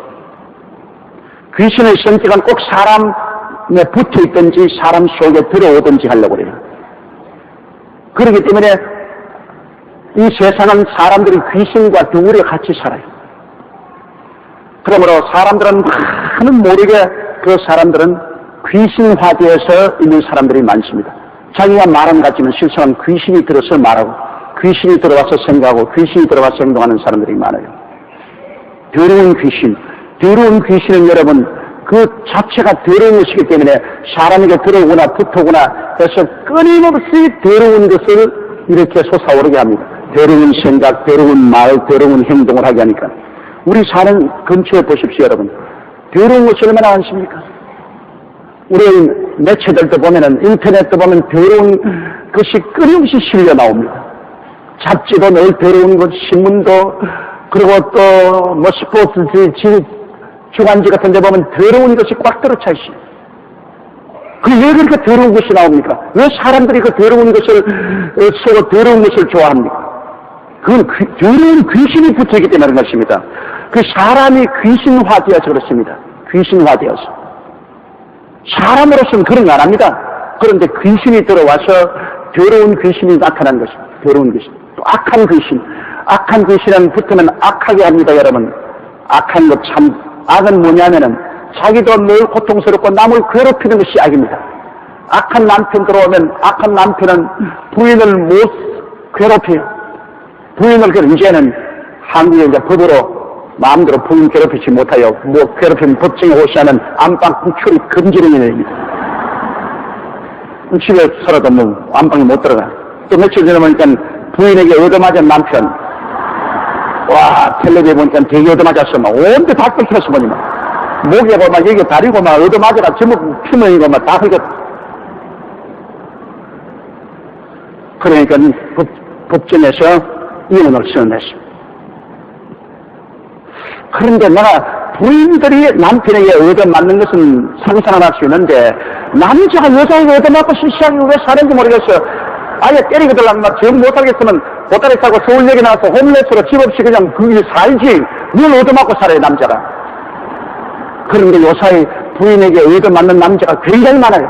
귀신의 성격은 꼭 사람에 붙어 있든지 사람 속에 들어오든지 하려고 그래요. 그렇기 때문에 이 세상은 사람들이 귀신과 둘이 같이 살아요. 그러므로 사람들은 많은 모르게 그 사람들은 귀신화되어서 있는 사람들이 많습니다. 자기가 말은 같지만 실상은 귀신이 들어서 말하고 귀신이 들어와서 생각하고 귀신이 들어와서 행동하는 사람들이 많아요. 더러운 귀신은 여러분 그 자체가 더러운 것이기 때문에 사람에게 들어오거나 붙어오거나 해서 끊임없이 더러운 것을 이렇게 솟아오르게 합니다. 더러운 생각, 더러운 말, 더러운 행동을 하게 하니까. 우리 사는 근처에 보십시오, 여러분. 더러운 것이 얼마나 많습니까? 우리 매체들도 보면은, 인터넷도 보면 더러운 것이 끊임없이 실려 나옵니다. 잡지도 늘 더러운 것, 신문도, 그리고 또, 스포츠, 주간지 같은 데 보면 더러운 것이 꽉 들어차 있어요. 왜 그렇게 더러운 것이 나옵니까? 왜 사람들이 그 더러운 것을 쓰고 더러운 것을 좋아합니까? 그건 더러운 귀신이 붙어있기 때문에 그런 것입니다. 그 사람이 귀신화되어서 그렇습니다. 귀신화되어서. 사람으로서는 그런 거 안 합니다. 그런데 귀신이 들어와서 더러운 귀신이 나타난 것입니다. 더러운 귀신. 또 악한 귀신. 악한 귀신은 붙으면 악하게 합니다, 여러분. 악한 것 참, 악은 뭐냐면은 자기도 늘 고통스럽고 남을 괴롭히는 것이 악입니다. 악한 남편 들어오면 악한 남편은 부인을 못 괴롭혀요. 이제는 한국에 이제 법으로 마음대로 부인 괴롭히지 못하여 괴롭히면 법정에 오시하는 안방 구출이 금지령이 내립니다. 집에 살아도 안방에 못 들어가. 또 며칠 전에 보니까 부인에게 얻어맞은 남편, 텔레비에 보니까 되게 얻어맞았어. 온데 다 뺏겼어, 보니까. 목에고 막 여기 다리고 막 얻어맞아가 주먹 피멍이고 막 다 흘렸. 그러니까 법정에서 이혼을 선언했습니다. 그런데 내가 부인들이 남편에게 얻어맞는 것은 상상을 할 수 있는데 남자가 여자에게 얻어맞고 시시하게 왜 사는지 모르겠어요. 아예 때리고 들라면 막 정 못하겠으면 보따리 타고 서울역에 나와서 홈레스로 집 없이 그냥 거기 살지 뭘 얻어맞고 살아요 남자가. 그런데 요사이 부인에게 얻어맞는 남자가 굉장히 많아요.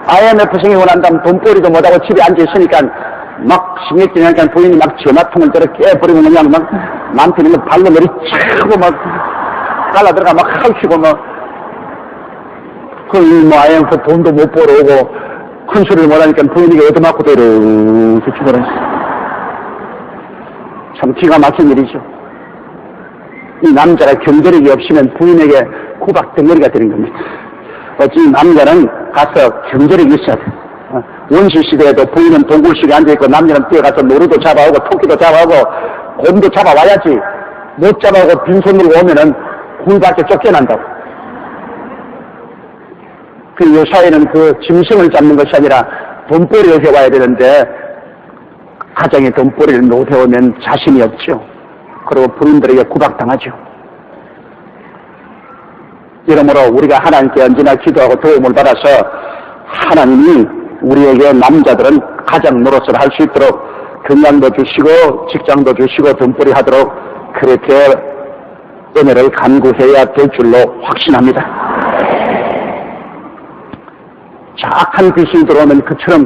IMF 생기고 난 다음 돈벌이도 못하고 집에 앉아있으니까 막 신경질하니까 부인이 막 전화통을 들어 깨버리고 그냥 막 남편이 막 발로 내리치고 막 갈라 들어가 막 하우치고 막 뭐 IMF 돈도 못 벌어오고 큰 소리를 못하니까 부인에게 얻어맞고도 이렇게 죽어버렸어. 참 기가 막힌 일이죠. 이 남자가 경제력이 없으면 부인에게 구박 덩어리가 되는 겁니다. 어찌 남자는 가서 경제력이 있어야 돼. 원시시대에도 부인은 동굴식에 앉아있고 남자는 뛰어가서 노루도 잡아오고 토끼도 잡아오고 곰도 잡아와야지. 못 잡아오고 빈손으로 오면은 굴밖에 쫓겨난다고. 그 요사이는 그 짐승을 잡는 것이 아니라 돈벌이를 해와야 되는데 가정에 돈벌이를 못 해오면 자신이 없죠. 그리고 부인들에게 구박당하죠. 이러므로 우리가 하나님께 언제나 기도하고 도움을 받아서 하나님이 우리에게 남자들은 가장 노릇을 할 수 있도록 건강도 주시고 직장도 주시고 돈벌이 하도록 그렇게 은혜를 간구해야 될 줄로 확신합니다. 자, 악한 귀신이 들어오면 그처럼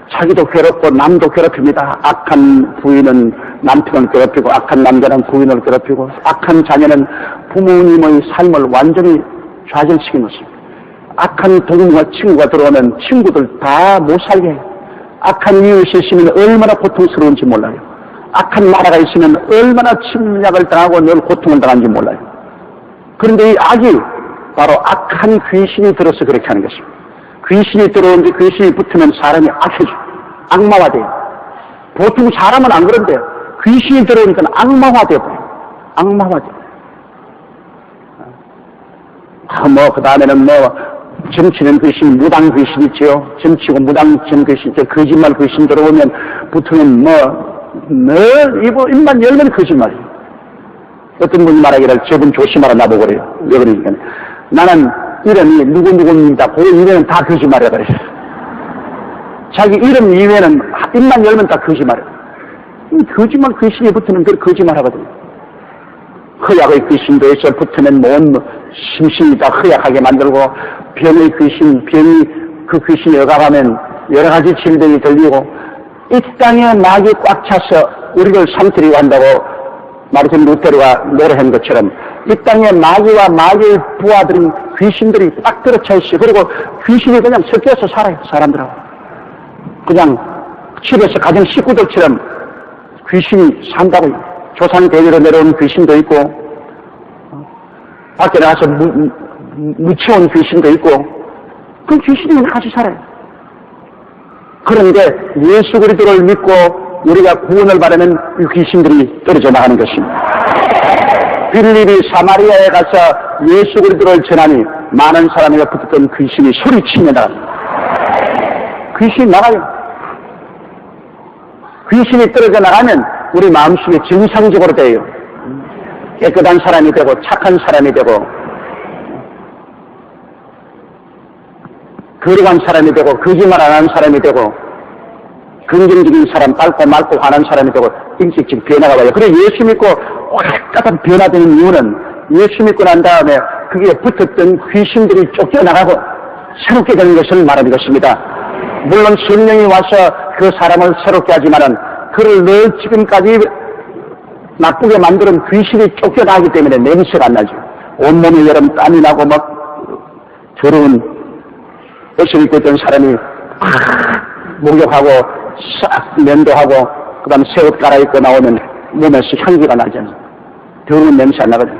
자기도 괴롭고 남도 괴롭힙니다. 악한 부인은 남편을 괴롭히고 악한 남자는 부인을 괴롭히고 악한 자녀는 부모님의 삶을 완전히 좌절시키는 것입니다. 악한 동료와 친구가 들어오면 친구들 다 못 살게 해요. 악한 이웃이 있으면 얼마나 고통스러운지 몰라요. 악한 나라가 있으면 얼마나 침략을 당하고 늘 고통을 당하는지 몰라요. 그런데 이 악이 바로 악한 귀신이 들어서 그렇게 하는 것입니다. 귀신이 들어오는데 귀신이 붙으면 사람이 악해져. 악마화돼요. 보통 사람은 안 그런데요. 귀신이 들어오니까 악마화돼요. 악마화돼요. 그 다음에는 점치는 귀신, 무당 귀신 있죠. 점치고 무당 귀신 있죠. 거짓말 귀신 들어오면 붙으면 늘 입만 열면 거짓말이에요. 어떤 분이 말하기를 저분 조심하라 나보고 그래요. 왜 그러니까 나는 이름이 누구누구입니다. 그 이외에는 다 거짓말이라 그랬어요. 자기 이름 이외에는 입만 열면 다 거짓말이에요. 거짓말 귀신이 붙으면 그 거짓말 하거든요. 허약의 귀신도 있어 붙으면 심신이 다 허약하게 만들고 병의 귀신, 그 귀신이 억압하면 여러 가지 질병이 들리고 이 땅에 낙이 꽉 차서 우리를 삼트리고 한다고 마르틴 루테르가 노래한 것처럼 이 땅에 마귀와 마귀의 부하들인 귀신들이 딱 들어차 있어요. 그리고 귀신이 그냥 섞여서 살아요. 사람들하고. 그냥 집에서 가진 식구들처럼 귀신이 산다고요. 조상 대대로 내려온 귀신도 있고 밖에 나가서 무치온 귀신도 있고 그 귀신이 그냥 같이 살아요. 그런데 예수 그리스도를 믿고 우리가 구원을 받으면 이 귀신들이 떨어져 나가는 것입니다. 빌립이 사마리아에 가서 예수 그리스도를 전하니 많은 사람이 붙었던 귀신이 소리치며 나갑니다. 귀신이 나가요. 귀신이 떨어져 나가면 우리 마음속에 정상적으로 돼요. 깨끗한 사람이 되고 착한 사람이 되고 거룩한 사람이 되고 거짓말 안 하는 사람이 되고 긍정적인 사람, 밝고 맑고 환한 사람이 되고 일찍 변화가 와요. 그래 예수 믿고 오랫동안 변화되는 이유는 예수 믿고 난 다음에 그게 붙었던 귀신들이 쫓겨나가고 새롭게 되는 것을 말하는 것입니다. 물론 성령이 와서 그 사람을 새롭게 하지만은 그를 늘 지금까지 나쁘게 만드는 귀신이 쫓겨나기 때문에 냄새가 안 나죠. 온몸에 여름 땀이 나고 막 더러운 옷을 입고 있던 사람이 목욕하고 싹 면도하고 그 다음에 새 옷 갈아입고 나오면 몸에서 향기가 나잖아요. 더러운 냄새 안 나거든요.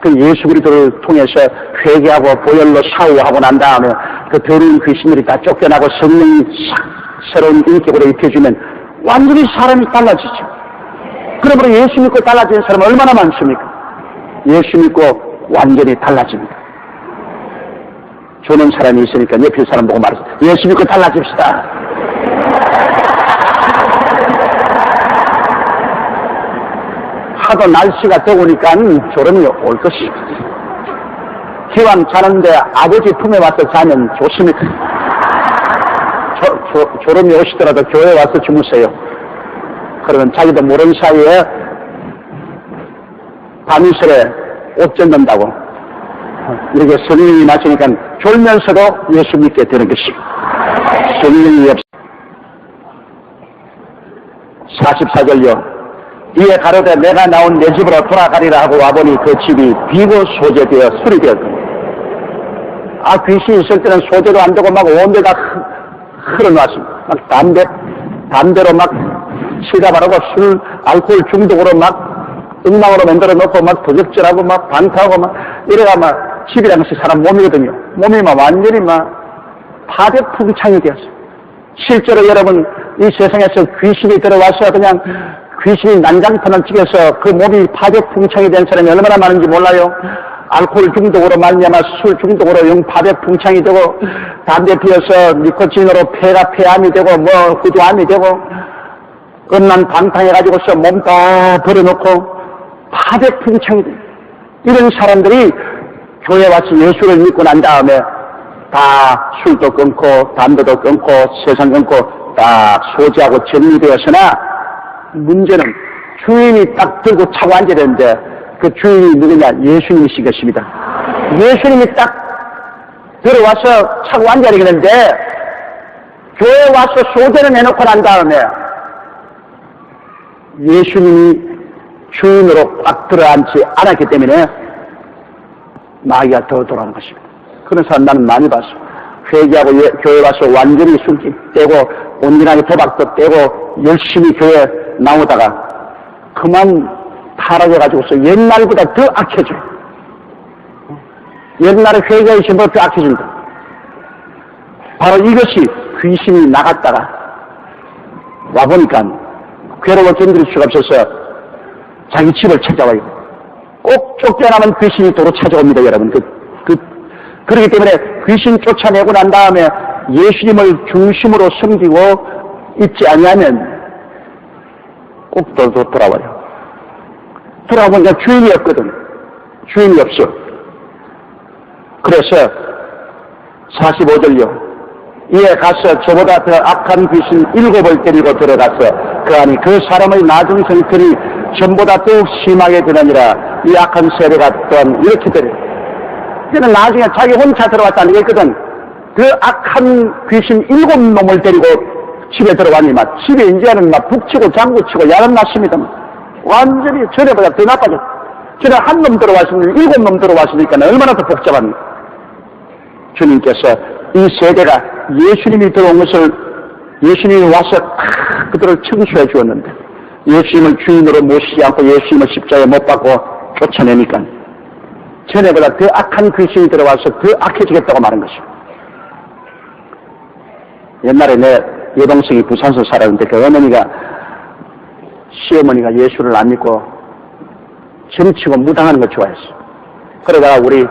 그 예수 그리스도를 통해서 회개하고 보혈로 샤워하고 난 다음에 그 더러운 귀신들이 다 쫓겨나고 성령이 싹 새로운 인격으로 입혀주면 완전히 사람이 달라지죠. 그러므로 예수 믿고 달라진 사람은 얼마나 많습니까? 예수 믿고 완전히 달라집니다. 주는 사람이 있으니까 옆에 사람 보고 말했어. 예수 믿고 달라집시다. 하도 날씨가 더우니까 졸음이 올 것이. 기왕 자는데 아버지 품에 와서 자면 조심히 졸음이 오시더라도 교회에 와서 주무세요. 그러면 자기도 모르는 사이에 밤이슬에 옷 젖는다고 이렇게 성령이 마시니까 졸면서도 예수 믿게 되는 것이 성령이 없어. 44절요. 이에 가로되 내가 나온 내 집으로 돌아가리라 하고 와보니 그 집이 비고 소재되어 수리되었거든. 귀신이 있을 때는 소재도 안 되고 막 온데다 흘러놨습니다. 막 담배로 막 시다 바르고 술, 알코올 중독으로 막 엉망으로 만들어 놓고 막 도적질하고 막 반타하고 막 이래가 막 집이라는 것이 사람 몸이거든요. 몸이 막 완전히 막 파괴풍창이 되었어요. 실제로 여러분 이 세상에서 귀신이 들어와서 그냥 귀신이 난장판을 찍어서 그 몸이 파괴풍창이 된 사람이 얼마나 많은지 몰라요. 알코올 중독으로 말미암아 술 중독으로 영 파괴풍창이 되고 담배 피워서 니코틴으로 폐가 폐암이 되고 뭐 구두암이 되고 음란 방탕해가지고서 몸 다 버려놓고 파괴풍창이 돼. 이런 사람들이 교회 와서 예수를 믿고 난 다음에 다 술도 끊고 담배도 끊고 세상 끊고 다 소지하고 정리되었으나 문제는 주인이 딱 들고 차고 앉아야 되는데 그 주인이 누구냐? 예수님이신 것입니다. 예수님이 딱 들어와서 차고 앉아야 되겠는데 교회에 와서 소재를 내놓고 난 다음에 예수님이 주인으로 딱 들어앉지 않았기 때문에 마귀가 더 돌아오는 것입니다. 그런 사람 나는 많이 봤어. 회개하고 교회 와서 완전히 숨기 떼고 온전하게 도박도 떼고 열심히 교회 나오다가 그만 타락해가지고서 옛날보다 더 악해져. 옛날에 회개하신 것보다 더 악해진다. 바로 이것이 귀신이 나갔다가 와보니까 괴로워 견딜 수가 없어서 자기 집을 찾아와요. 꼭 쫓겨나면 귀신이 도로 찾아옵니다, 여러분. 그렇기 때문에 귀신 쫓아내고 난 다음에 예수님을 중심으로 섬기고 있지 아니하면 꼭 돌아와요. 돌아보니까 주인이 없거든. 주인이 없어. 그래서 45절요. 이에 가서 저보다 더 악한 귀신 7을 데리고 들어가서 그 안이 그 사람의 나중 형편이 전보다 더욱 심하게 되느니라. 이 악한 세례가 또한 이렇게 되려. 그는 나중에 자기 혼자 들어왔다는 게 있거든. 그 악한 귀신 7놈을 데리고 집에 들어왔니 막 집에 이제는 막 북치고 장구치고 야단 났습니다. 완전히 전에보다 더 나빠졌어. 전에 한 놈 들어왔으니 7놈 들어왔으니까 얼마나 더 복잡합니까? 주님께서 이 세대가 예수님이 들어온 것을 예수님이 와서 그들을 청소해 주었는데 예수님을 주인으로 모시지 않고 예수님을 십자가에 못 박고 쫓아내니까 전에보다 더 악한 귀신이 들어와서 더 악해지겠다고 말한 것입니다. 옛날에 내 여동생이 부산서 살았는데 그 어머니가 시어머니가 예수를 안 믿고 점치고 무당하는 걸 좋아했어. 그러다가 우리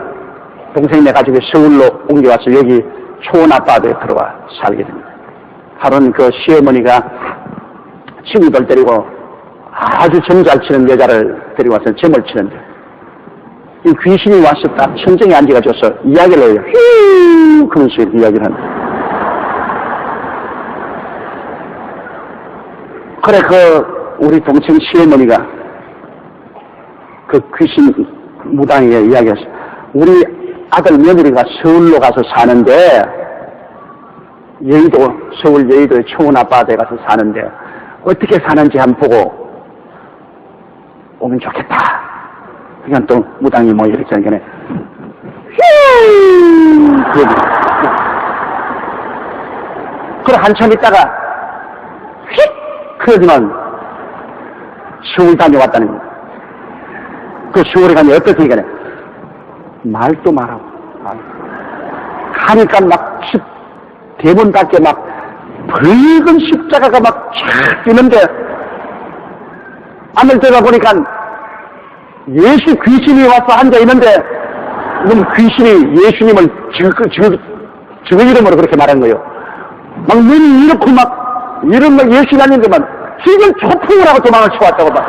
동생네 가족이 서울로 옮겨와서 여기 초원 아파트에 들어와 살게 됩니다. 하루는 그 시어머니가 친구들 데리고 아주 점 잘 치는 여자를 데리고 와서 점을 치는데 이 귀신이 와서 딱 천정에 앉아가지고서 이야기를 해요. 그러면서 이야기를 합니다. 그래 우리 동생 시어머니가 그 귀신 무당에게 이야기했어. 우리 아들 며느리가 서울로 가서 사는데 서울 여의도의 초원 아파트에 가서 사는데 어떻게 사는지 한번 보고 오면 좋겠다. 그러니까 또 무당이 뭐 이렇게 하니까 그래 한참 있다가 휙 그러지만 서울 다녀왔다는 거야. 그 서울에 가면 어떻게 하냐 말도 말하고 가니까 막 대문답게 막 붉은 십자가가 막 쫙 뜨는데 안을 들어가 보니까 예수 귀신이 와서 앉아있는데, 그럼 귀신이 예수님을 저 이름으로 그렇게 말한 거예요. 막 눈이 이렇고 막, 이런 막 예수 아닌데만, 지금 초풍을 하고 도망을 쳐왔다고 막,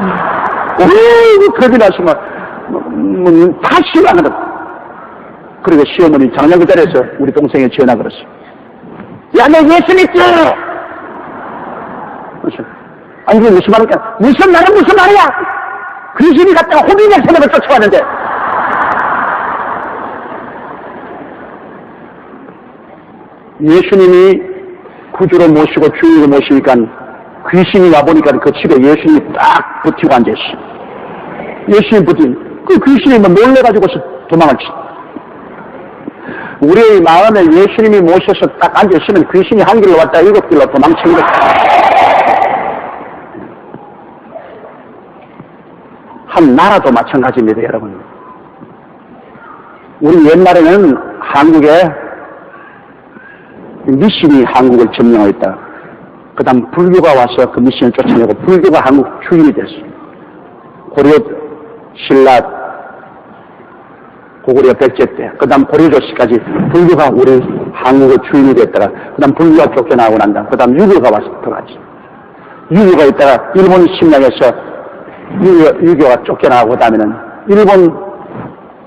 겁이 나서 막, 다 신앙하는. 그리고 시어머니 장례 자리에서 우리 동생이 전화 걸었어. 야, 너 예수 믿지? 아니, 그게 무슨 말이야? 무슨 말은 무슨 말이야? 귀신이 갔다가 호미의 사람을 쫓아왔는데. 예수님이 구주로 모시고 주인으로 모시니까 귀신이 와보니까 그 집에 예수님이 딱 붙이고 앉아있어. 예수님 붙인, 그 귀신이 뭐 놀래가지고서 도망을 치. 우리의 마음에 예수님이 모셔서 딱 앉아있으면 귀신이 한 길로 왔다 7길로 도망치는 거야. 한 나라도 마찬가지입니다, 여러분. 우리 옛날에는 한국에 미신이 한국을 점령했다. 그 다음 불교가 와서 그 미신을 쫓아내고 불교가 한국 주인이 됐어요. 고려 신라, 고구려 백제 때, 그 다음 고려조씨까지 불교가 우리 한국의 주인이 됐다가, 그 다음 불교가 쫓겨나고 난다. 그 다음 유교가 와서 들어가지. 유교가 있다가 일본 침략에서 유교가 쫓겨나고, 그 다음에는 일본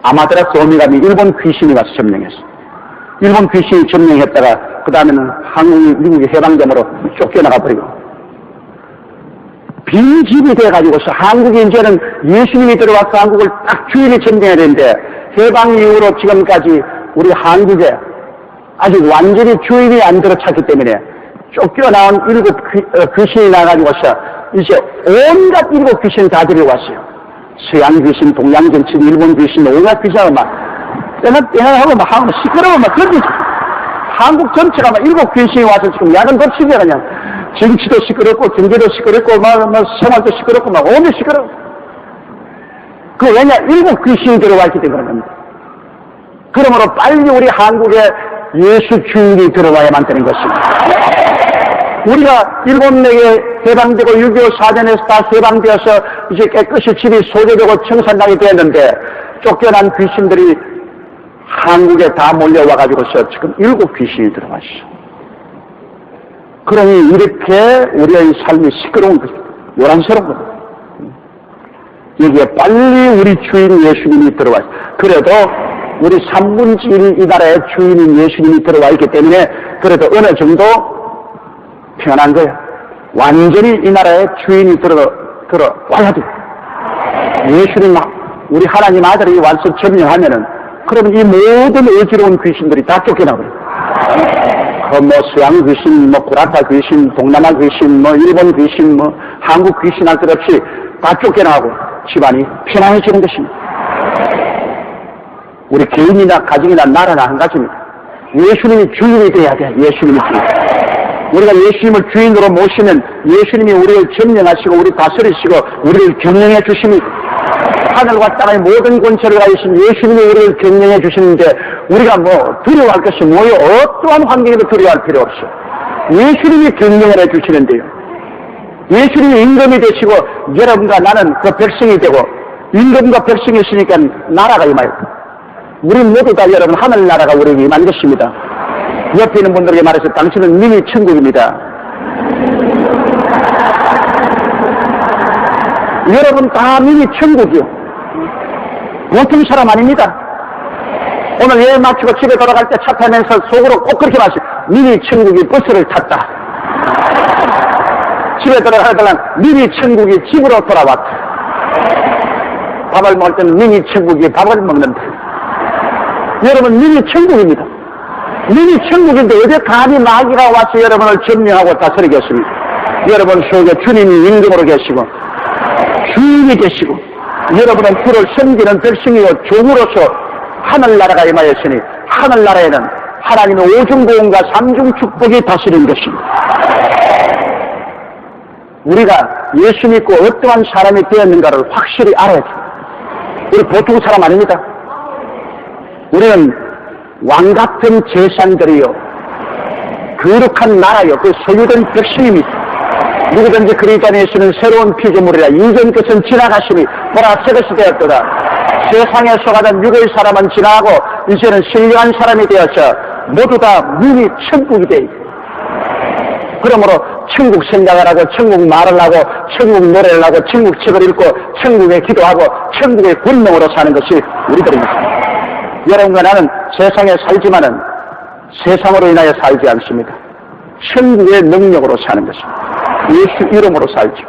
아마테라스 오미가미 일본 귀신이 와서 점령했어. 일본 귀신이 점령했다가 그 다음에는 한국이 미국이 해방됨으로 쫓겨나가 버리고 빈집이 돼가지고서 한국이 이제는 예수님이 들어와서 한국을 딱 주인이 점령해야 되는데 해방 이후로 지금까지 우리 한국에 아직 완전히 주인이 안 들어찼기 때문에 쫓겨나온 7 귀신이 나가지고서 이제 온갖 7 귀신 다 들여왔어요. 서양 귀신, 동양 귀신, 일본 귀신, 온갖 귀신하고 막 떼나하고 막 하고 시끄러워 막 그런데 한국 전체가 막 7 귀신이 와서 지금 야근 덮치게 그냥 정치도 시끄럽고 경제도 시끄럽고 막 생활도 시끄럽고 막 온데 시끄러워. 그 왜냐 7 귀신이 들어와 있기 때문에 그런 겁니다. 그러므로 빨리 우리 한국에 예수 주인이 들어와야만 되는 것입니다. 우리가 일본에게 해방되고 6.25 사전에서 다 해방되어서 이제 깨끗이 집이 소재되고 청산당이 되었는데 쫓겨난 귀신들이 한국에 다 몰려와가지고서 지금 7 귀신이 들어왔어. 그러니 이렇게 우리의 삶이 시끄러운 것입니다. 요란스러운 겁니다. 여기에 빨리 우리 주인 예수님이 들어왔어. 그래도 우리 3분의 1 이 나라의 주인인 예수님이 들어와 있기 때문에 그래도 어느 정도 편한 거야. 완전히 이 나라의 주인이 들어와야 돼. 예수님, 우리 하나님 아들이 와서 점령하면은, 그러면 이 모든 어지러운 귀신들이 다 쫓겨나버려. 뭐, 서양 귀신, 뭐, 구라타 귀신, 동남아 귀신, 뭐, 일본 귀신, 뭐, 한국 귀신 할 것 없이 다 쫓겨나고 집안이 편안해지는 것입니다. 우리 개인이나 가정이나 나라나 한 가지입니다. 예수님이 주인이 돼야 돼. 예수님이 주인. 우리가 예수님을 주인으로 모시면 예수님이 우리를 점령하시고 우리 다스리시고 우리를 경영해 주십니다. 하늘과 땅의 모든 권세를 가지신 예수님이 우리를 경영해 주시는데 우리가 뭐 두려워할 것이 뭐요? 어떠한 환경에도 두려워할 필요 없어. 예수님이 경영을 해 주시는데요. 예수님이 임금이 되시고 여러분과 나는 그 백성이 되고 임금과 백성이 있으니까 나라가 임하여. 우리 모두 다 여러분 하늘나라가 우리에게 임한 것입니다. 옆에 있는 분들에게 말해서 당신은 미니 천국입니다. 여러분 다 미니 천국이요. 보통 사람 아닙니다. 오늘 예배 마치고 집에 돌아갈 때 차 타면서 속으로 꼭 그렇게 마시 미니 천국이 버스를 탔다. 집에 돌아가려면 미니 천국이 집으로 돌아왔다. 밥을 먹을 때는 미니 천국이 밥을 먹는다. 여러분 미니 천국입니다. 미니 천국인데 어제 감히 마귀가 와서 여러분을 점령하고 다스리겠습니까? 여러분 속에 주님이 임금으로 계시고 주인이 계시고 여러분은 그를 섬기는 백성이요 종으로서 하늘나라가 임하였으니 하늘나라에는 하나님의 오중보응과 삼중 축복이 다스리는 것입니다. 우리가 예수 믿고 어떠한 사람이 되었는가를 확실히 알아야 돼요. 우리 보통 사람 아닙니다. 우리는 왕같은 제사장들이요 거룩한 나라요 그 소유된 백성입니다. 누구든지 그리스도 안에 있으면 새로운 피조물이라 이전 것은 지나가시니 보라 새 것이 되었도다. 세상에 속하던 육의 사람은 지나고 이제는 신령한 사람이 되어서 모두 다 눈이 천국이 돼 있다. 그러므로 천국 생각을 하고 천국 말을 하고 천국 노래를 하고 천국 책을 읽고 천국에 기도하고 천국의 권능으로 사는 것이 우리들입니다. 여러분과 나는 세상에 살지만은 세상으로 인하여 살지 않습니다. 천국의 능력으로 사는 것입니다. 예수 이름으로 살죠.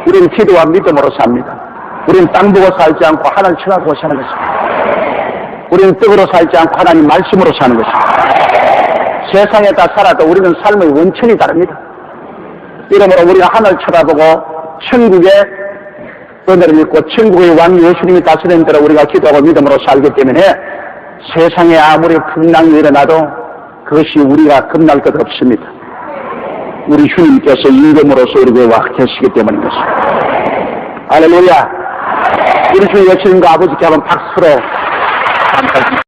우리는 기도와 믿음으로 삽니다. 우리는 땅 보고 살지 않고 하나님 쳐다보고 사는 것입니다. 우리는 떡으로 살지 않고 하나님 말씀으로 사는 것입니다. 세상에다 살아도 우리는 삶의 원천이 다릅니다. 이러므로 우리가 하늘을 쳐다보고 천국의 은혜를 믿고 천국의 왕 예수님이 다스리는 대로 우리가 기도하고 믿음으로 살기 때문에 세상에 아무리 풍랑이 일어나도 그것이 우리가 겁날 것 없습니다. 우리 주님께서 임금으로서 우리에게 와 계시기 때문인 것입니다. 할렐루야. 우리 주 예수님과 아버지께 한번 박수로 감사합니다.